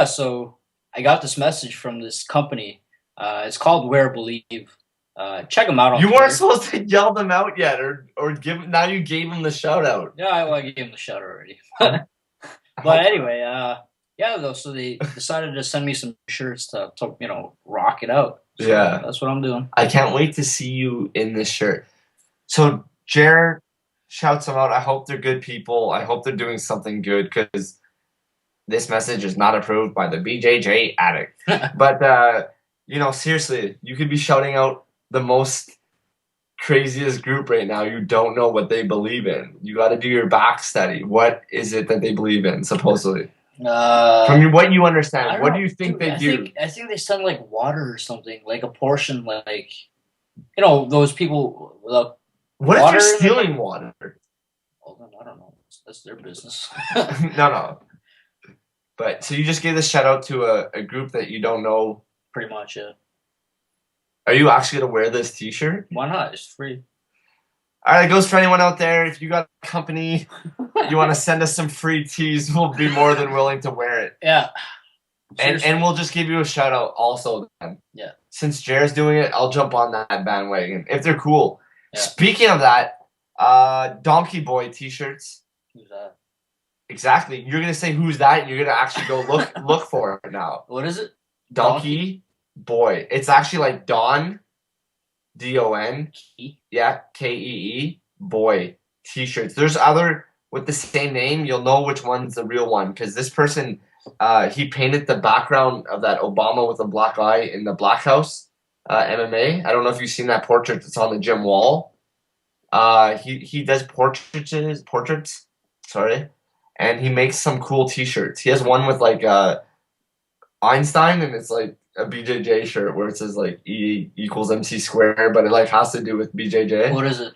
[SPEAKER 3] So I got this message from this company. It's called Wear Believe. Check them out on
[SPEAKER 2] You
[SPEAKER 3] Twitter.
[SPEAKER 2] weren't supposed to yell them out yet, or give. Now you gave them the shout out.
[SPEAKER 3] Yeah, I gave them the shout already. But anyway, so they decided to send me some shirts to rock it out. So
[SPEAKER 2] Yeah.
[SPEAKER 3] that's what I'm doing.
[SPEAKER 2] I can't wait to see you in this shirt. So Jerr shouts them out. I hope they're good people. I hope they're doing something good, because this message is not approved by the BJJ Addict. But seriously, you could be shouting out the most craziest group right now. You don't know what they believe in. You got to do your back study. What is it that they believe in, supposedly? From what you understand, what do you think they do?
[SPEAKER 3] I think they send like water or something, like a portion, like those people without.
[SPEAKER 2] What
[SPEAKER 3] water
[SPEAKER 2] if you're stealing water?
[SPEAKER 3] Well, then, I don't know. That's their business.
[SPEAKER 2] No. But so you just gave this shout out to a group that you don't know.
[SPEAKER 3] Pretty much, yeah.
[SPEAKER 2] Are you actually gonna wear this T-shirt?
[SPEAKER 3] Why not? It's free.
[SPEAKER 2] All right, it goes for anyone out there. If you got a company, you want to send us some free tees, we'll be more than willing to wear it.
[SPEAKER 3] Yeah.
[SPEAKER 2] And we'll just give you a shout out also then.
[SPEAKER 3] Yeah.
[SPEAKER 2] Since Jer's doing it, I'll jump on that bandwagon if they're cool.
[SPEAKER 3] Yeah.
[SPEAKER 2] Speaking of that, Donkey Boy T-shirts.
[SPEAKER 3] Who's that?
[SPEAKER 2] Exactly. You're gonna say who's that, and you're gonna actually go look for it now.
[SPEAKER 3] What is it?
[SPEAKER 2] Donkey Boy. It's actually like Don, D-O-N. Yeah, K-E-E. Boy T-shirts. There's other with the same name. You'll know which one's the real one, because this person, he painted the background of that Obama with a black eye in the Black House MMA. I don't know if you've seen that portrait that's on the gym wall. He does portraits. Sorry. And he makes some cool T-shirts. He has one with like Einstein, and it's like a BJJ shirt where it says like E equals MC squared, but it like has to do with BJJ.
[SPEAKER 3] What is it?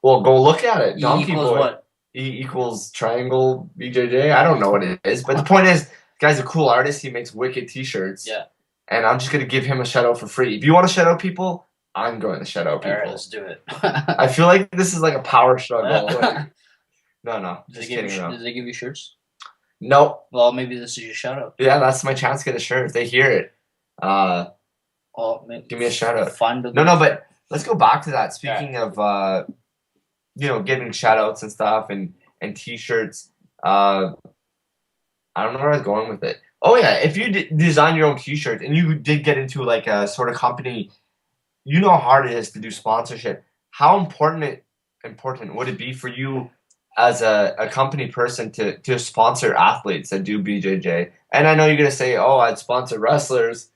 [SPEAKER 2] Well, go look at it.
[SPEAKER 3] E
[SPEAKER 2] Donkey
[SPEAKER 3] equals
[SPEAKER 2] Boy.
[SPEAKER 3] what?
[SPEAKER 2] E equals triangle BJJ. I don't know what it is, but the point is, the guy's a cool artist. He makes wicked T-shirts.
[SPEAKER 3] Yeah. And
[SPEAKER 2] I'm just gonna give him a shout out for free. If you want to shout out people, I'm going to shout out people.
[SPEAKER 3] All right, let's do it.
[SPEAKER 2] I feel like this is like a power struggle. Like, no, just kidding.
[SPEAKER 3] Did they give you shirts?
[SPEAKER 2] No.
[SPEAKER 3] Well, maybe this is your shout out.
[SPEAKER 2] Yeah, that's my chance to get a shirt if they hear it. Give me a shout out. No, but let's go back to that. Speaking of, giving shout outs and stuff and T-shirts. I don't know where I was going with it. Oh yeah, if you design your own T-shirts and you did get into like a sort of company, you know how hard it is to do sponsorship. How important would it be for you as a company person to sponsor athletes that do BJJ? And I know you're gonna say, "Oh, I'd sponsor wrestlers,"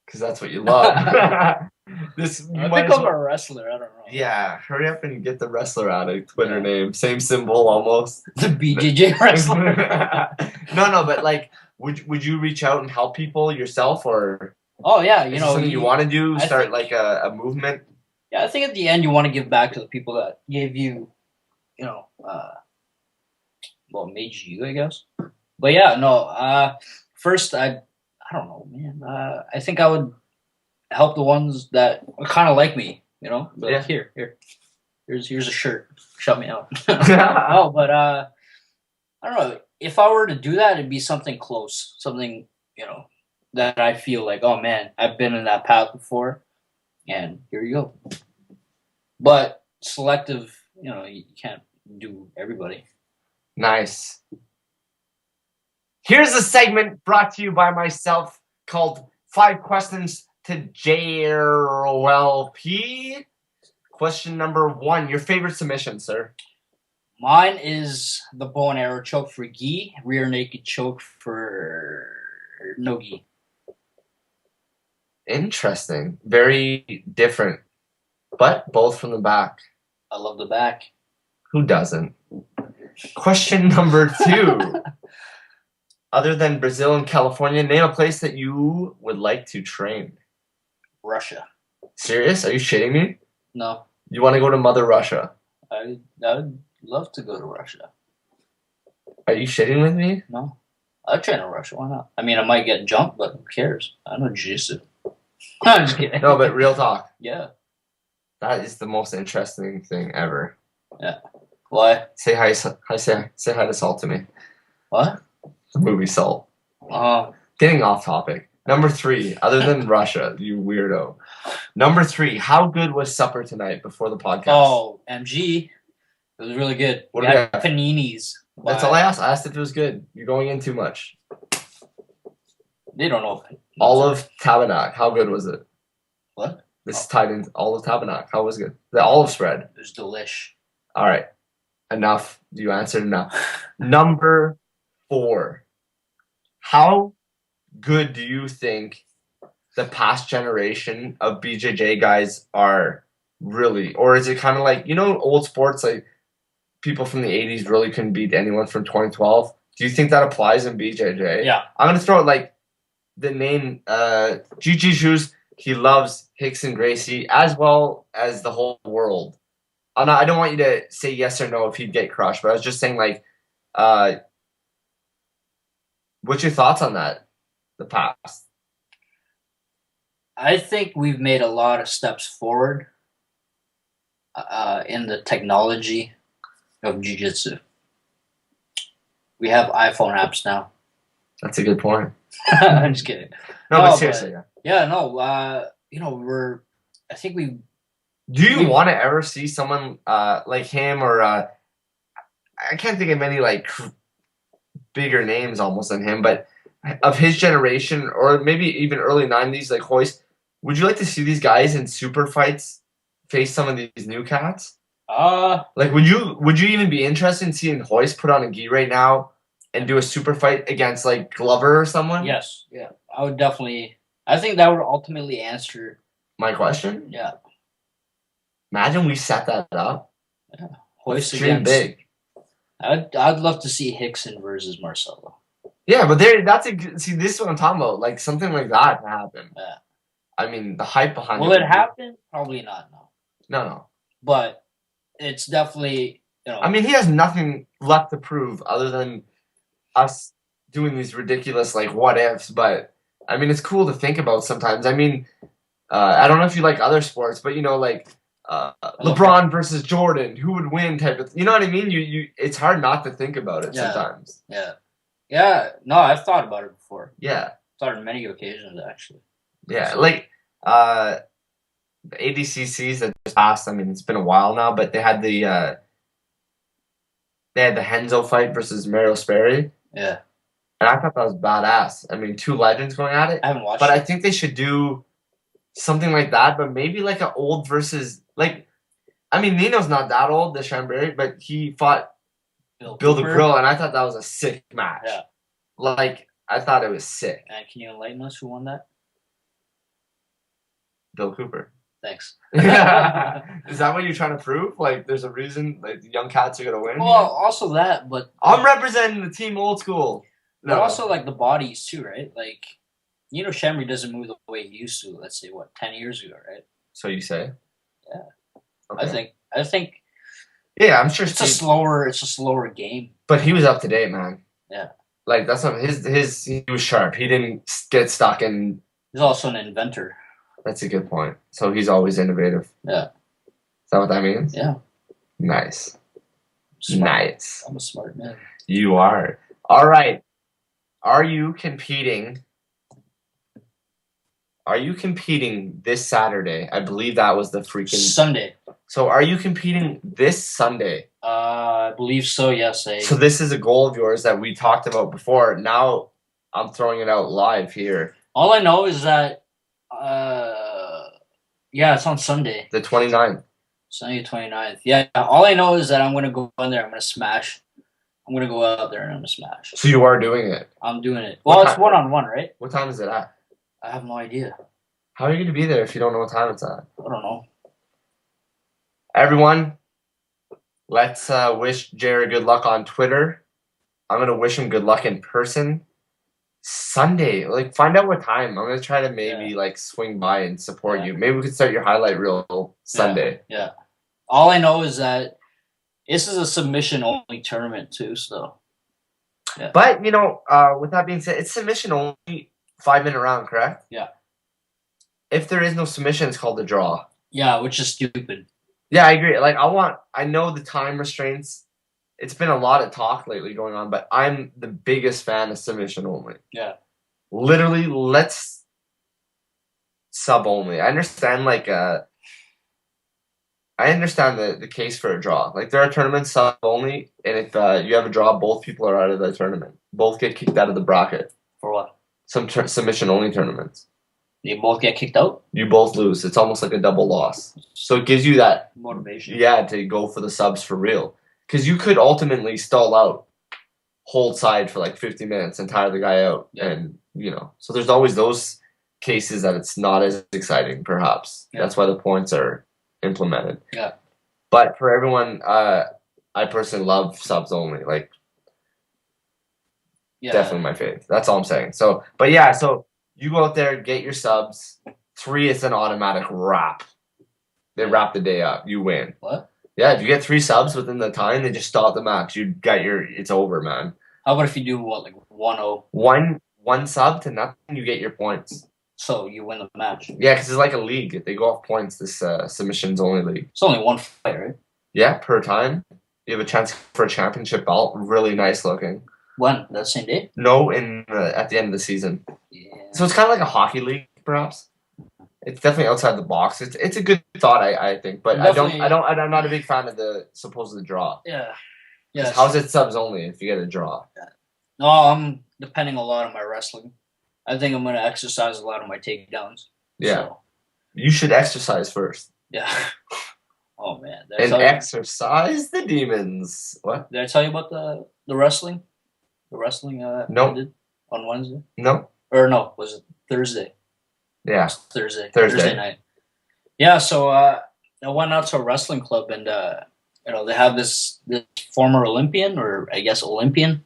[SPEAKER 2] because that's what you love.
[SPEAKER 3] I think I'm a wrestler. I don't know.
[SPEAKER 2] Yeah, hurry up and get the Wrestler Addict Twitter name. Same symbol almost.
[SPEAKER 3] The BJJ wrestler.
[SPEAKER 2] No, but like, would you reach out and help people yourself, or?
[SPEAKER 3] Oh yeah,
[SPEAKER 2] is something you want to do? Start like a movement.
[SPEAKER 3] Yeah, I think at the end you want to give back to the people that gave you, made you, I guess. But yeah, no. First, I don't know, man. I think I would help the ones that are kind of like me, you know? But
[SPEAKER 2] Yeah.
[SPEAKER 3] Here's a shirt. Shut me out. No, but I don't know. If I were to do that, it'd be something close, something, you know, that I feel like, oh man, I've been in that path before, and here you go. But selective, you know, you can't do everybody.
[SPEAKER 2] Nice. Here's a segment brought to you by myself called 5 Questions to JLP. Question number 1. Your favorite submission, sir?
[SPEAKER 3] Mine is the bow and arrow choke for gi, rear naked choke for no gi.
[SPEAKER 2] Interesting. Very different, but both from the back.
[SPEAKER 3] I love the back.
[SPEAKER 2] Who doesn't? Question number 2. Other than Brazil and California, name a place that you would like to train.
[SPEAKER 3] Russia.
[SPEAKER 2] Serious? Are you shitting me?
[SPEAKER 3] No.
[SPEAKER 2] You want to go to Mother Russia?
[SPEAKER 3] I would love to go to Russia.
[SPEAKER 2] Are you shitting with me?
[SPEAKER 3] No. I'd train in Russia. Why not? I mean, I might get jumped, but who cares? I know jiu-jitsu. I'm just kidding.
[SPEAKER 2] No, but real talk.
[SPEAKER 3] Yeah.
[SPEAKER 2] That is the most interesting thing ever.
[SPEAKER 3] Yeah. Why?
[SPEAKER 2] Say hi to Salt to me.
[SPEAKER 3] What?
[SPEAKER 2] The movie Salt. Getting off topic. Number 3, other than Russia, you weirdo. Number 3, how good was supper tonight before the podcast?
[SPEAKER 3] Oh, MG. It was really good.
[SPEAKER 2] What
[SPEAKER 3] We
[SPEAKER 2] do we
[SPEAKER 3] had
[SPEAKER 2] have?
[SPEAKER 3] paninis.
[SPEAKER 2] That's all I asked. I asked if it was good. You're going in too much.
[SPEAKER 3] They don't know.
[SPEAKER 2] Olive Tabernacle. How good was it?
[SPEAKER 3] What?
[SPEAKER 2] This is tied into Olive Tabernacle. How was it good? The olive spread.
[SPEAKER 3] It was delish.
[SPEAKER 2] All right. Enough. You answered enough. Number 4. How good do you think the past generation of BJJ guys are really? Or is it kind of like, you know, old sports, like people from the 80s really couldn't beat anyone from 2012? Do you think that applies in BJJ?
[SPEAKER 3] Yeah.
[SPEAKER 2] I'm going to throw it like the name Jiu-Jitsu. He loves Hicks and Gracie as well as the whole world. I don't want you to say yes or no if he'd get crushed, but I was just saying, like, what's your thoughts on that? The past.
[SPEAKER 3] I think we've made a lot of steps forward in the technology of jiu-jitsu. We have iPhone apps now.
[SPEAKER 2] That's a good point.
[SPEAKER 3] I'm just kidding.
[SPEAKER 2] No, but seriously, yeah.
[SPEAKER 3] Yeah, no, you know, I think we...
[SPEAKER 2] Do you want to ever see someone like him or I can't think of any like bigger names almost than him, but of his generation or maybe even early 90s, like Hoist, would you like to see these guys in super fights face some of these new cats?
[SPEAKER 3] Like,
[SPEAKER 2] would you even be interested in seeing Hoist put on a gi right now and do a super fight against like Glover or someone?
[SPEAKER 3] Yes, yeah, I would definitely. I think that would ultimately answer
[SPEAKER 2] my question.
[SPEAKER 3] Yeah.
[SPEAKER 2] Imagine we set that up.
[SPEAKER 3] Yeah. Hoist
[SPEAKER 2] Dream
[SPEAKER 3] against.
[SPEAKER 2] big.
[SPEAKER 3] I'd love to see Hickson versus Marcelo.
[SPEAKER 2] Yeah, but see, this is what I'm talking about. Like something like that can happen.
[SPEAKER 3] Yeah.
[SPEAKER 2] I mean, the hype behind it.
[SPEAKER 3] Will it happen? Probably not. No.
[SPEAKER 2] No.
[SPEAKER 3] But it's definitely, you know.
[SPEAKER 2] I mean, he has nothing left to prove other than us doing these ridiculous like what ifs. But I mean, it's cool to think about sometimes. I mean, I don't know if you like other sports, but you know, like LeBron versus Jordan, who would win? Type of. You know what I mean? You. It's hard not to think about it sometimes.
[SPEAKER 3] Yeah. Yeah. No, I've thought about it before.
[SPEAKER 2] Yeah.
[SPEAKER 3] Thought on many occasions actually.
[SPEAKER 2] Yeah,
[SPEAKER 3] So,
[SPEAKER 2] like the ADCCs that just passed. I mean, it's been a while now, but they had the Henzo fight versus Mario Sperry.
[SPEAKER 3] Yeah,
[SPEAKER 2] and I thought that was badass. I mean, 2 legends going at it.
[SPEAKER 3] I haven't watched.
[SPEAKER 2] But
[SPEAKER 3] it.
[SPEAKER 2] I think they should do something like that, but maybe like an old versus like. I mean, Nino's not that old, the Chambéry, but he fought Bill the Grill, and I thought that was a sick match.
[SPEAKER 3] Yeah,
[SPEAKER 2] like I thought it was sick.
[SPEAKER 3] And can you enlighten us who won that?
[SPEAKER 2] Bill Cooper.
[SPEAKER 3] Thanks.
[SPEAKER 2] Is that what you're trying to prove? Like, there's a reason like the young cats are gonna win?
[SPEAKER 3] Well, also that, but
[SPEAKER 2] I'm representing the team old school.
[SPEAKER 3] But also like the bodies too, right? Like, you know, Chambéry doesn't move the way he used to. Let's say 10 years ago, right?
[SPEAKER 2] So you say?
[SPEAKER 3] Yeah.
[SPEAKER 2] Okay.
[SPEAKER 3] I think.
[SPEAKER 2] Yeah, I'm sure
[SPEAKER 3] it's a slower game.
[SPEAKER 2] But he was up to date, man.
[SPEAKER 3] Yeah.
[SPEAKER 2] Like, that's not his. He was sharp. He didn't get stuck in.
[SPEAKER 3] He's also an inventor.
[SPEAKER 2] That's a good point. So he's always innovative.
[SPEAKER 3] Yeah.
[SPEAKER 2] Is that what that means?
[SPEAKER 3] Yeah.
[SPEAKER 2] Nice.
[SPEAKER 3] Smart.
[SPEAKER 2] Nice.
[SPEAKER 3] I'm a smart man.
[SPEAKER 2] You are. All right. Are you competing this Saturday? I believe that was the freaking
[SPEAKER 3] Sunday.
[SPEAKER 2] So are you competing this Sunday?
[SPEAKER 3] I believe so, yes.
[SPEAKER 2] So this is a goal of yours that we talked about before. Now I'm throwing it out live here.
[SPEAKER 3] All I know is that, it's on Sunday.
[SPEAKER 2] The 29th.
[SPEAKER 3] Sunday 29th. Yeah, all I know is that I'm going to go in there. I'm going to smash. I'm going to go out there and I'm going to smash.
[SPEAKER 2] So you are doing it?
[SPEAKER 3] I'm doing it. Well, it's one-on-one, right?
[SPEAKER 2] What time is it at?
[SPEAKER 3] I have no idea.
[SPEAKER 2] How are you going to be there if you don't know what time it's at?
[SPEAKER 3] I don't know.
[SPEAKER 2] Everyone, let's wish Jerry good luck on Twitter. I'm going to wish him good luck in person. Sunday, like, find out what time. I'm going to try to maybe, swing by and support you. Maybe we could start your highlight reel Sunday.
[SPEAKER 3] Yeah. All I know is that this is a submission-only tournament, too, so. Yeah.
[SPEAKER 2] But, with that being said, it's submission-only 5-minute round, correct?
[SPEAKER 3] Yeah.
[SPEAKER 2] If there is no submission, it's called a draw.
[SPEAKER 3] Yeah, which is stupid.
[SPEAKER 2] Yeah, I agree. I know the time restraints. It's been a lot of talk lately going on, but I'm the biggest fan of submission only.
[SPEAKER 3] Yeah.
[SPEAKER 2] Literally, let's sub only. I understand, the case for a draw. Like, there are tournaments sub only, and if you have a draw, both people are out of the tournament. Both get kicked out of the bracket.
[SPEAKER 3] For what?
[SPEAKER 2] Some submission only tournaments.
[SPEAKER 3] You both get kicked out?
[SPEAKER 2] You both lose. It's almost like a double loss. So it gives you that
[SPEAKER 3] motivation.
[SPEAKER 2] Yeah, to go for the subs for real. Because you could ultimately stall out, hold side for 50 minutes and tire the guy out. Yeah. And, so there's always those cases that it's not as exciting, perhaps. Yeah. That's why the points are implemented.
[SPEAKER 3] Yeah.
[SPEAKER 2] But for everyone, I personally love subs only. Definitely my fave. That's all I'm saying. So, but yeah, so you go out there, get your subs. 3, it's an automatic wrap. They wrap the day up. You win.
[SPEAKER 3] What?
[SPEAKER 2] Yeah, if you get 3 subs within the time, they just stop the match. You got it's over, man.
[SPEAKER 3] How about if you do 1-0?
[SPEAKER 2] One sub to nothing, you get your points.
[SPEAKER 3] So you win the match.
[SPEAKER 2] Yeah, because it's like a league. They go off points, this submissions only league.
[SPEAKER 3] It's only one fight, right?
[SPEAKER 2] Yeah, per time. You have a chance for a championship belt. Really nice looking.
[SPEAKER 3] When? That same day?
[SPEAKER 2] No, at the end of the season.
[SPEAKER 3] Yeah.
[SPEAKER 2] So it's kind of like a hockey league, perhaps. It's definitely outside the box. It's a good thought, I think, but I'm not a big fan of the supposed draw.
[SPEAKER 3] Yeah. Yeah.
[SPEAKER 2] How's it subs only if you get a draw?
[SPEAKER 3] Yeah. No, I'm depending a lot on my wrestling. I think I'm going to exercise a lot of my takedowns.
[SPEAKER 2] Yeah.
[SPEAKER 3] So.
[SPEAKER 2] You should exercise first.
[SPEAKER 3] Yeah. Oh man.
[SPEAKER 2] And exercise the demons. What?
[SPEAKER 3] Did I tell you about the wrestling? The wrestling
[SPEAKER 2] no.
[SPEAKER 3] I did on Wednesday?
[SPEAKER 2] No.
[SPEAKER 3] Or no, was it Thursday?
[SPEAKER 2] Yeah.
[SPEAKER 3] Thursday night. Yeah, so I went out to a wrestling club and they have this former Olympian, or I guess Olympian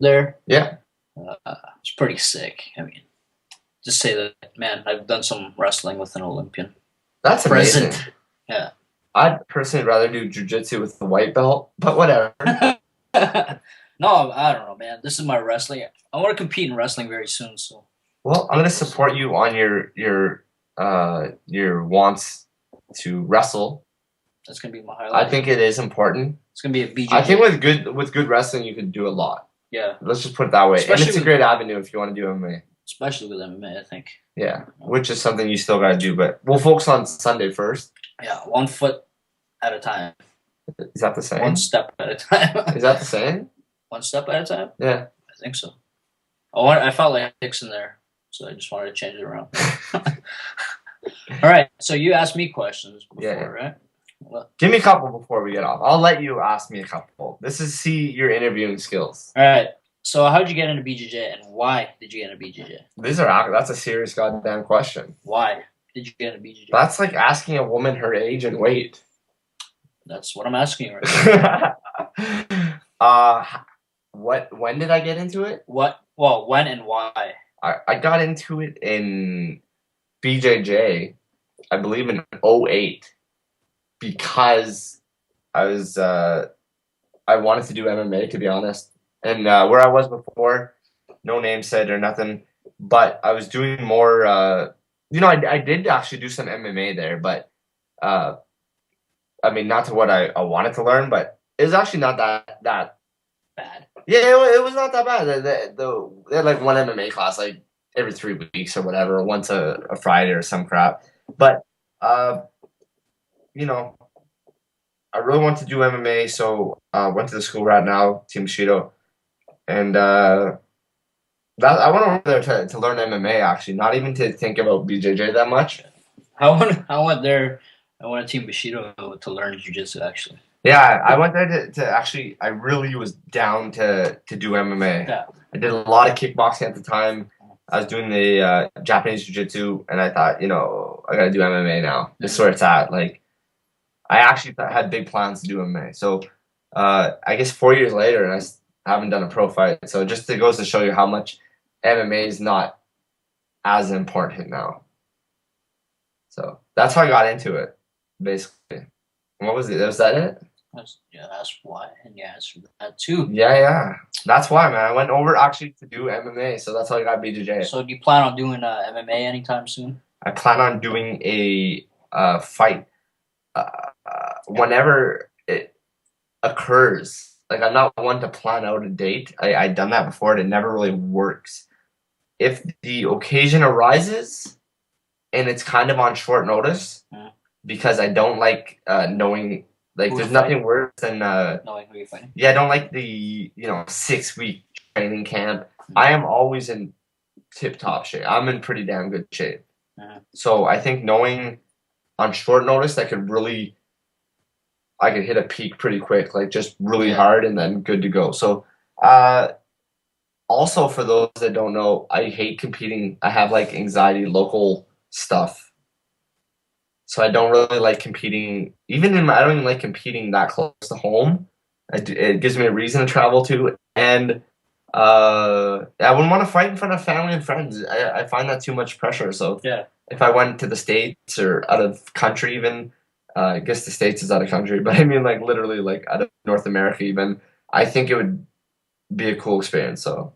[SPEAKER 3] there.
[SPEAKER 2] Yeah.
[SPEAKER 3] It's pretty sick. I mean, just say that, man, I've done some wrestling with an Olympian.
[SPEAKER 2] That's amazing.
[SPEAKER 3] Yeah.
[SPEAKER 2] I'd personally rather do jiu-jitsu with the white belt, but whatever.
[SPEAKER 3] No, I don't know, man. This is my wrestling. I want to compete in wrestling very soon, so.
[SPEAKER 2] Well, I'm going to support you on your wants to wrestle.
[SPEAKER 3] That's going to be my highlight.
[SPEAKER 2] I think it is important.
[SPEAKER 3] It's going to be a BJJ.
[SPEAKER 2] I think with good wrestling, you can do a lot.
[SPEAKER 3] Yeah.
[SPEAKER 2] Let's just put it that way. And it's a great avenue if you want to do MMA.
[SPEAKER 3] Especially with MMA, I think.
[SPEAKER 2] Yeah, which is something you still got to do, but we'll focus on Sunday first.
[SPEAKER 3] Yeah, 1 foot at a time.
[SPEAKER 2] Is that the same?
[SPEAKER 3] 1 step at a time.
[SPEAKER 2] Is that the same?
[SPEAKER 3] 1 step at a time?
[SPEAKER 2] Yeah.
[SPEAKER 3] I think so. I felt like Hicks in there, so I just wanted to change it around. All right, so you asked me questions before, right? Well,
[SPEAKER 2] give me a couple before we get off. I'll let you ask me a couple. This is see your interviewing skills.
[SPEAKER 3] All right. So how'd you get into BJJ, and why did you get into BJJ?
[SPEAKER 2] That's a serious goddamn question.
[SPEAKER 3] Why did you get into BJJ?
[SPEAKER 2] That's like asking a woman her age and weight.
[SPEAKER 3] That's what I'm asking right now.
[SPEAKER 2] When did I get into it?
[SPEAKER 3] When and why?
[SPEAKER 2] I got into it in BJJ, I believe in 2008, because I wanted to do MMA, to be honest. And where I was before, no name said or nothing, but I was doing more, I did actually do some MMA there, but, I mean, not to what I wanted to learn, but it was actually not that
[SPEAKER 3] Bad.
[SPEAKER 2] Yeah, it was not that bad. They had like one MMA class like every 3 weeks or whatever, once a Friday or some crap. But, I really want to do MMA, so I went to the school right now, Team Bushido, and I went over there to learn MMA, actually, not even to think about BJJ that much.
[SPEAKER 3] I went there. I went to Team Bushido to learn jiu-jitsu, actually.
[SPEAKER 2] Yeah, I went there to actually, I really was down to do MMA.
[SPEAKER 3] Yeah.
[SPEAKER 2] I did a lot of kickboxing at the time. I was doing the Japanese jiu-jitsu, and I thought, I got to do MMA now. This is where it's at. Like, I actually had big plans to do MMA. So, I guess 4 years later, and I haven't done a pro fight. So, just it goes to show you how much MMA is not as important now. So, that's how I got into it, basically. What was it? Was that it?
[SPEAKER 3] That's why. And yeah, that's for that too.
[SPEAKER 2] Yeah. That's why, man. I went over actually to do MMA, so that's how I got BJJ.
[SPEAKER 3] So do you plan on doing MMA anytime soon?
[SPEAKER 2] I plan on doing a fight whenever it occurs. Like, I'm not one to plan out a date. I've done that before, and it never really works. If the occasion arises and it's kind of on short notice, because I don't like knowing. Like, there's nothing worse than
[SPEAKER 3] knowing who you're fighting.
[SPEAKER 2] Yeah, I don't like the 6-week training camp. I am always in tip-top shape. I'm in pretty damn good shape. So I think knowing on short notice, I could hit a peak pretty quick, like just really hard, and then good to go. So also for those that don't know, I hate competing. I have like anxiety, local stuff. So I don't really like competing. I don't even like competing that close to home. It gives me a reason to travel to, and I wouldn't want to fight in front of family and friends. I find that too much pressure. So if I went to the States or out of country, even I guess the States is out of country, but I mean like literally like out of North America, even I think it would be a cool experience.
[SPEAKER 3] So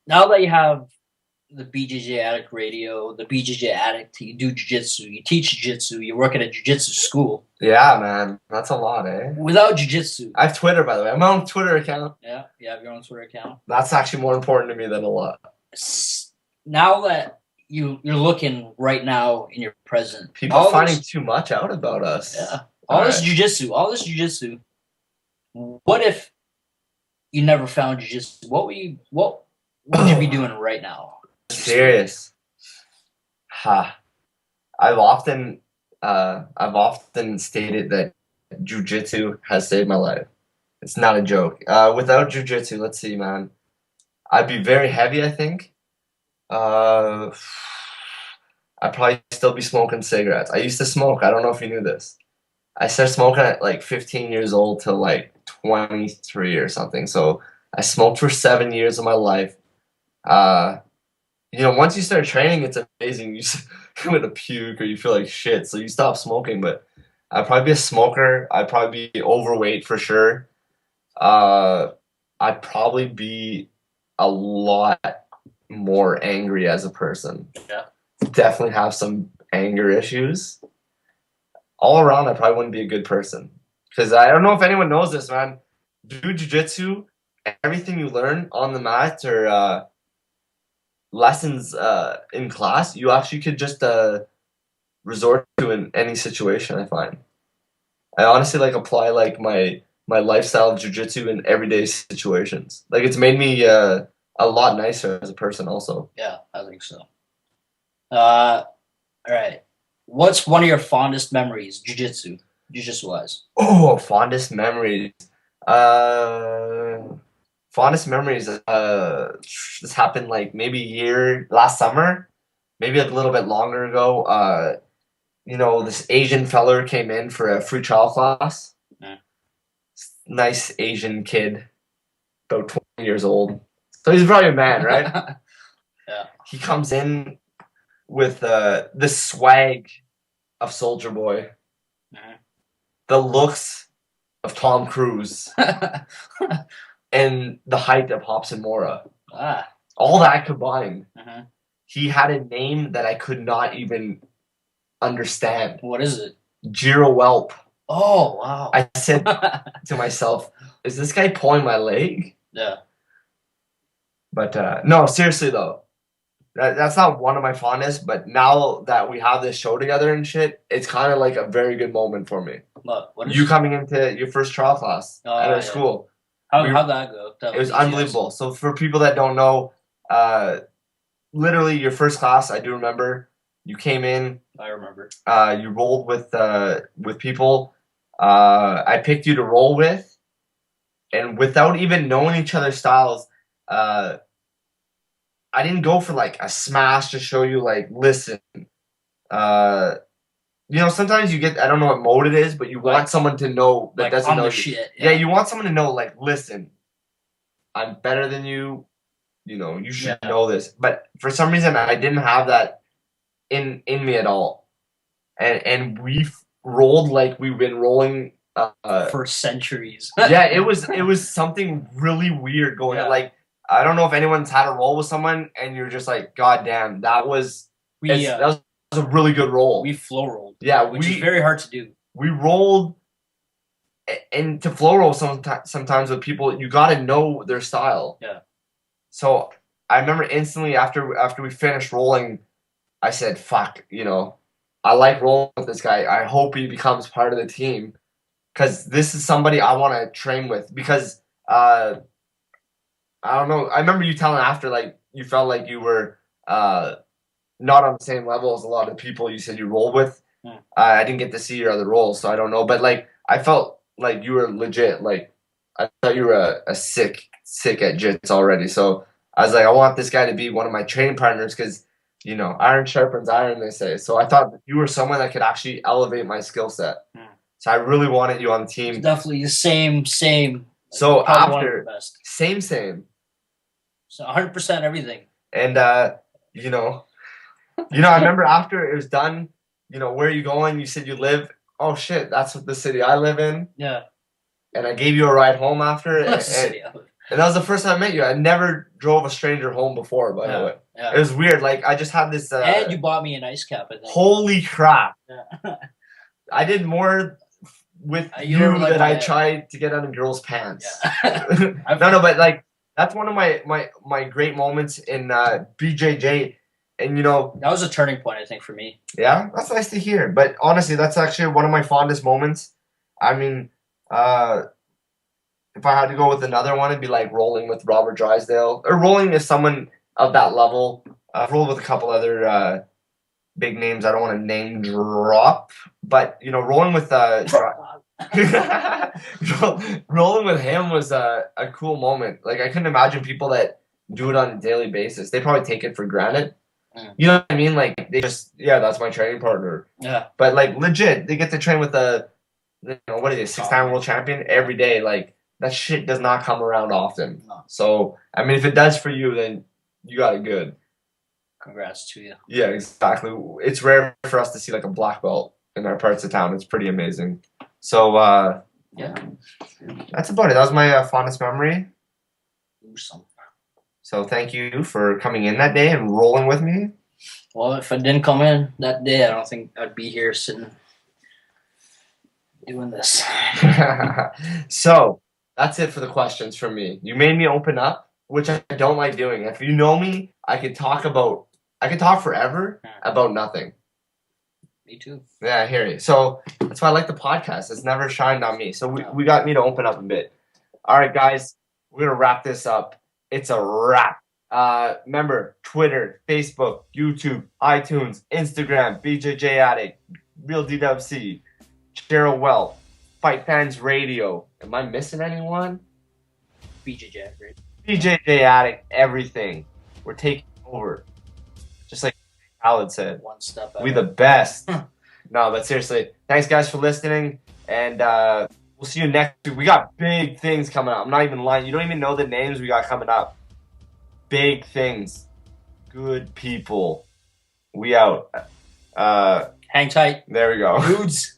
[SPEAKER 3] now that you have the BJJ Addict Radio, the BJJ Addict, you do jiu-jitsu, you teach jiu-jitsu, you work at a jiu-jitsu school.
[SPEAKER 2] Yeah, man. That's a lot, eh?
[SPEAKER 3] Without jiu-jitsu.
[SPEAKER 2] I have Twitter, by the way. I have my own Twitter account.
[SPEAKER 3] Yeah, you have your own Twitter account.
[SPEAKER 2] That's actually more important to me than a lot.
[SPEAKER 3] Now that you're looking right now in your present.
[SPEAKER 2] People are finding too much out about us.
[SPEAKER 3] Yeah. All this jiu-jitsu. What if you never found jiu-jitsu? What would you be doing right now?
[SPEAKER 2] Serious. I've often stated that jiu-jitsu has saved my life. It's not a joke. Without jiu-jitsu, let's see, man, I'd be very heavy, I think. I'd probably still be smoking cigarettes. I used to smoke. I don't know if you knew this. I started smoking at like 15 years old till like 23 or something. So I smoked for 7 years of my life. Once you start training, it's amazing. You want to puke or you feel like shit, so you stop smoking. But I'd probably be a smoker. I'd probably be overweight for sure. I'd probably be a lot more angry as a person.
[SPEAKER 3] Yeah.
[SPEAKER 2] Definitely have some anger issues. All around, I probably wouldn't be a good person. Because I don't know if anyone knows this, man. Do jiu-jitsu, everything you learn on the mat or lessons in class, you actually could just resort to in any situation, I find. I honestly apply my lifestyle of jiu-jitsu in everyday situations. Like, it's made me a lot nicer as a person also.
[SPEAKER 3] Yeah, I think so. All right. What's one of your fondest memories, jiu-jitsu wise?
[SPEAKER 2] Oh, fondest memories. Fondest memories. This happened maybe last summer, maybe a little bit longer ago. This Asian feller came in for a free trial class. Nice Asian kid, about 20 years old. So he's probably a man, right?
[SPEAKER 3] Yeah.
[SPEAKER 2] He comes in with the swag of Soldier Boy. The looks of Tom Cruise and the height of Hobson Mora. All that combined. He had a name that I could not even understand.
[SPEAKER 3] What is it?
[SPEAKER 2] Girowelp.
[SPEAKER 3] Oh, wow.
[SPEAKER 2] I said to myself, is this guy pulling my leg?
[SPEAKER 3] Yeah.
[SPEAKER 2] But no, seriously though. That's not one of my fondest, but now that we have this show together and shit, it's kind of like a very good moment for me.
[SPEAKER 3] What is
[SPEAKER 2] you coming into your first trial class at our school.
[SPEAKER 3] How'd that go?
[SPEAKER 2] It was unbelievable. So for people that don't know, literally your first class, I do remember, you came in.
[SPEAKER 3] I remember.
[SPEAKER 2] You rolled with people. I picked you to roll with, and without even knowing each other's styles, I didn't go for like a smash to show you like, listen, sometimes you get, I don't know what mode it is, but you want someone to know that doesn't know
[SPEAKER 3] shit.
[SPEAKER 2] Yeah, you want someone to know like, listen, I'm better than you. You should know this. But for some reason, I didn't have that in me at all. And we rolled like we've been rolling
[SPEAKER 3] for centuries.
[SPEAKER 2] Yeah, it was something really weird going on. Like, I don't know if anyone's had a roll with someone and you're just like, God damn, that was a really good roll.
[SPEAKER 3] We flow rolled.
[SPEAKER 2] Yeah,
[SPEAKER 3] which is very hard to do. We
[SPEAKER 2] rolled, and to flow roll sometimes with people, you got to know their style.
[SPEAKER 3] Yeah.
[SPEAKER 2] So I remember instantly after we finished rolling, I said, "Fuck, I like rolling with this guy. I hope he becomes part of the team, because this is somebody I want to train with." Because I don't know. I remember you telling after, like, you felt like you were not on the same level as a lot of the people you said you rolled with. I didn't get to see your other rolls, so I don't know. But, like, I felt like you were legit. Like, I thought you were a sick at jits already. So I was like, I want this guy to be one of my training partners because, iron sharpens iron, they say. So I thought that you were someone that could actually elevate my skill set. So I really wanted you on the team.
[SPEAKER 3] It's definitely the same.
[SPEAKER 2] So after, same.
[SPEAKER 3] So 100% everything.
[SPEAKER 2] And, I remember after it was done, where are you going? You said you live. Oh, shit, that's the city I live in.
[SPEAKER 3] Yeah.
[SPEAKER 2] And I gave you a ride home after.
[SPEAKER 3] That's the city I live in.
[SPEAKER 2] And that was the first time I met you. I never drove a stranger home before, by the way.
[SPEAKER 3] Yeah.
[SPEAKER 2] It was weird. Like, I just had this...
[SPEAKER 3] and you bought me an ice cap, I think.
[SPEAKER 2] Holy crap.
[SPEAKER 3] Yeah.
[SPEAKER 2] I did more with you than I tried to get on a girl's pants.
[SPEAKER 3] Yeah.
[SPEAKER 2] No, but, like, that's one of my great moments in BJJ. And,
[SPEAKER 3] that was a turning point, I think, for me.
[SPEAKER 2] Yeah? That's nice to hear. But, honestly, that's actually one of my fondest moments. I mean... if I had to go with another one, it'd be like rolling with Robert Drysdale. Or rolling with someone of that level. I've rolled with a couple other big names I don't want to name drop. But, rolling with rolling with him was a cool moment. Like, I couldn't imagine people that do it on a daily basis. They probably take it for granted. You know what I mean? Like, they just, that's my training partner.
[SPEAKER 3] Yeah.
[SPEAKER 2] But, like, legit, they get to train with a, what is it, 6-time world champion every day. Like, that shit does not come around often.
[SPEAKER 3] No.
[SPEAKER 2] So, I mean, if it does for you, then you got it good.
[SPEAKER 3] Congrats to you.
[SPEAKER 2] Yeah, exactly. It's rare for us to see, like, a black belt in our parts of town. It's pretty amazing. So,
[SPEAKER 3] yeah.
[SPEAKER 2] That's about it. That was my fondest memory.
[SPEAKER 3] Awesome.
[SPEAKER 2] So, thank you for coming in that day and rolling with me.
[SPEAKER 3] Well, if I didn't come in that day, I don't think I'd be here sitting doing this.
[SPEAKER 2] So, that's it for the questions from me. You made me open up, which I don't like doing. If you know me, I could talk forever about nothing.
[SPEAKER 3] Me too.
[SPEAKER 2] Yeah, I hear you. So that's why I like the podcast. It's never shined on me. So we got me to open up a bit. All right, guys, we're going to wrap this up. It's a wrap. Remember, Twitter, Facebook, YouTube, iTunes, Instagram, BJJ Addict, Real DWC, Cheryl Well, FightFans Radio. Am I missing anyone?
[SPEAKER 3] BJJ Addict.
[SPEAKER 2] BJJ Addict, everything. We're taking over. Just like Khaled said.
[SPEAKER 3] One step
[SPEAKER 2] We the best. No, but seriously, thanks guys for listening. And we'll see you next week. We got big things coming up. I'm not even lying. You don't even know the names we got coming up. Big things. Good people. We out.
[SPEAKER 3] Hang tight.
[SPEAKER 2] There we go.
[SPEAKER 3] Dudes.